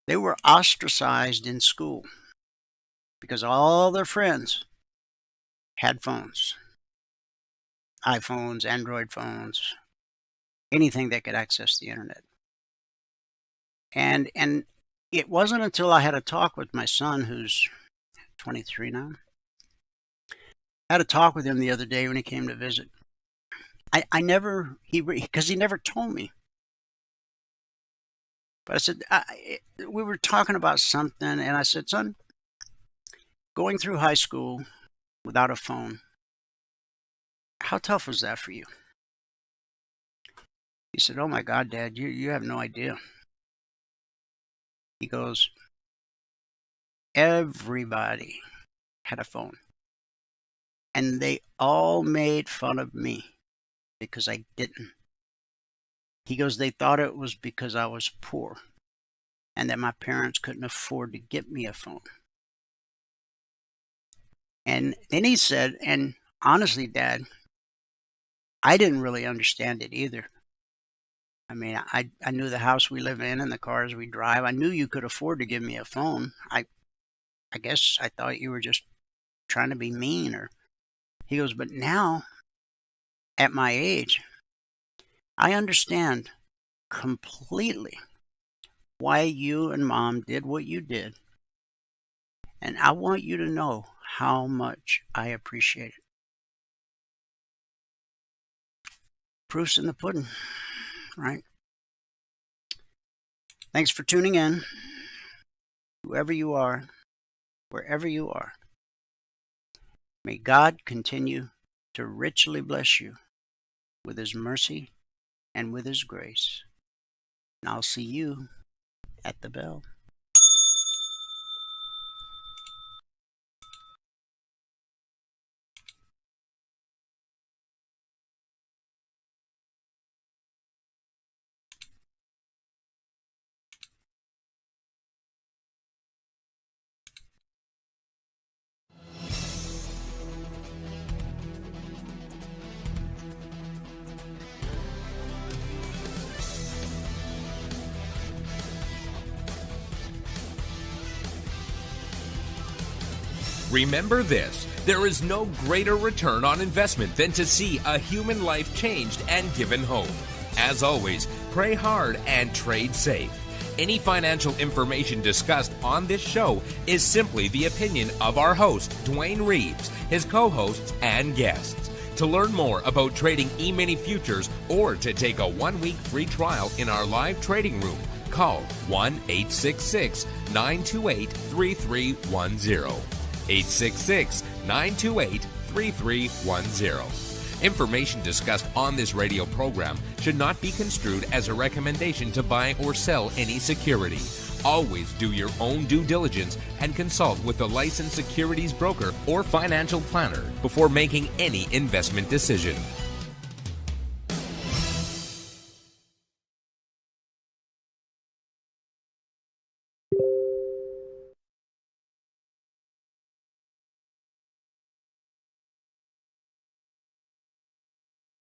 they were ostracized in school because all their friends had phones. iPhones, Android phones, anything that could access the internet. And it wasn't until I had a talk with my son, who's 23 now. I had a talk with him the other day when he came to visit. Because he never told me. But I said, we were talking about something, and I said, son, going through high school without a phone, how tough was that for you? He said, oh my God, Dad, you have no idea. He goes, everybody had a phone. And they all made fun of me because I didn't. He goes, they thought it was because I was poor and that my parents couldn't afford to get me a phone. And then he said, and honestly, Dad, I didn't really understand it either. I mean, I knew the house we live in and the cars we drive. I knew you could afford to give me a phone. I guess I thought you were just trying to be mean. Or he goes, but now, at my age, I understand completely why you and Mom did what you did. And I want you to know how much I appreciate it. Proof's in the pudding, right? Thanks for tuning in. Whoever you are, wherever you are, may God continue to richly bless you with His mercy and with His grace. And I'll see you at the bell. Remember this, there is no greater return on investment than to see a human life changed and given hope. As always, pray hard and trade safe. Any financial information discussed on this show is simply the opinion of our host, Dwayne Reeves, his co-hosts, and guests. To learn more about trading E-mini futures or to take a 1-week free trial in our live trading room, call 1-866-928-3310. 866-928-3310. Information discussed on this radio program should not be construed as a recommendation to buy or sell any security. Always do your own due diligence and consult with a licensed securities broker or financial planner before making any investment decision.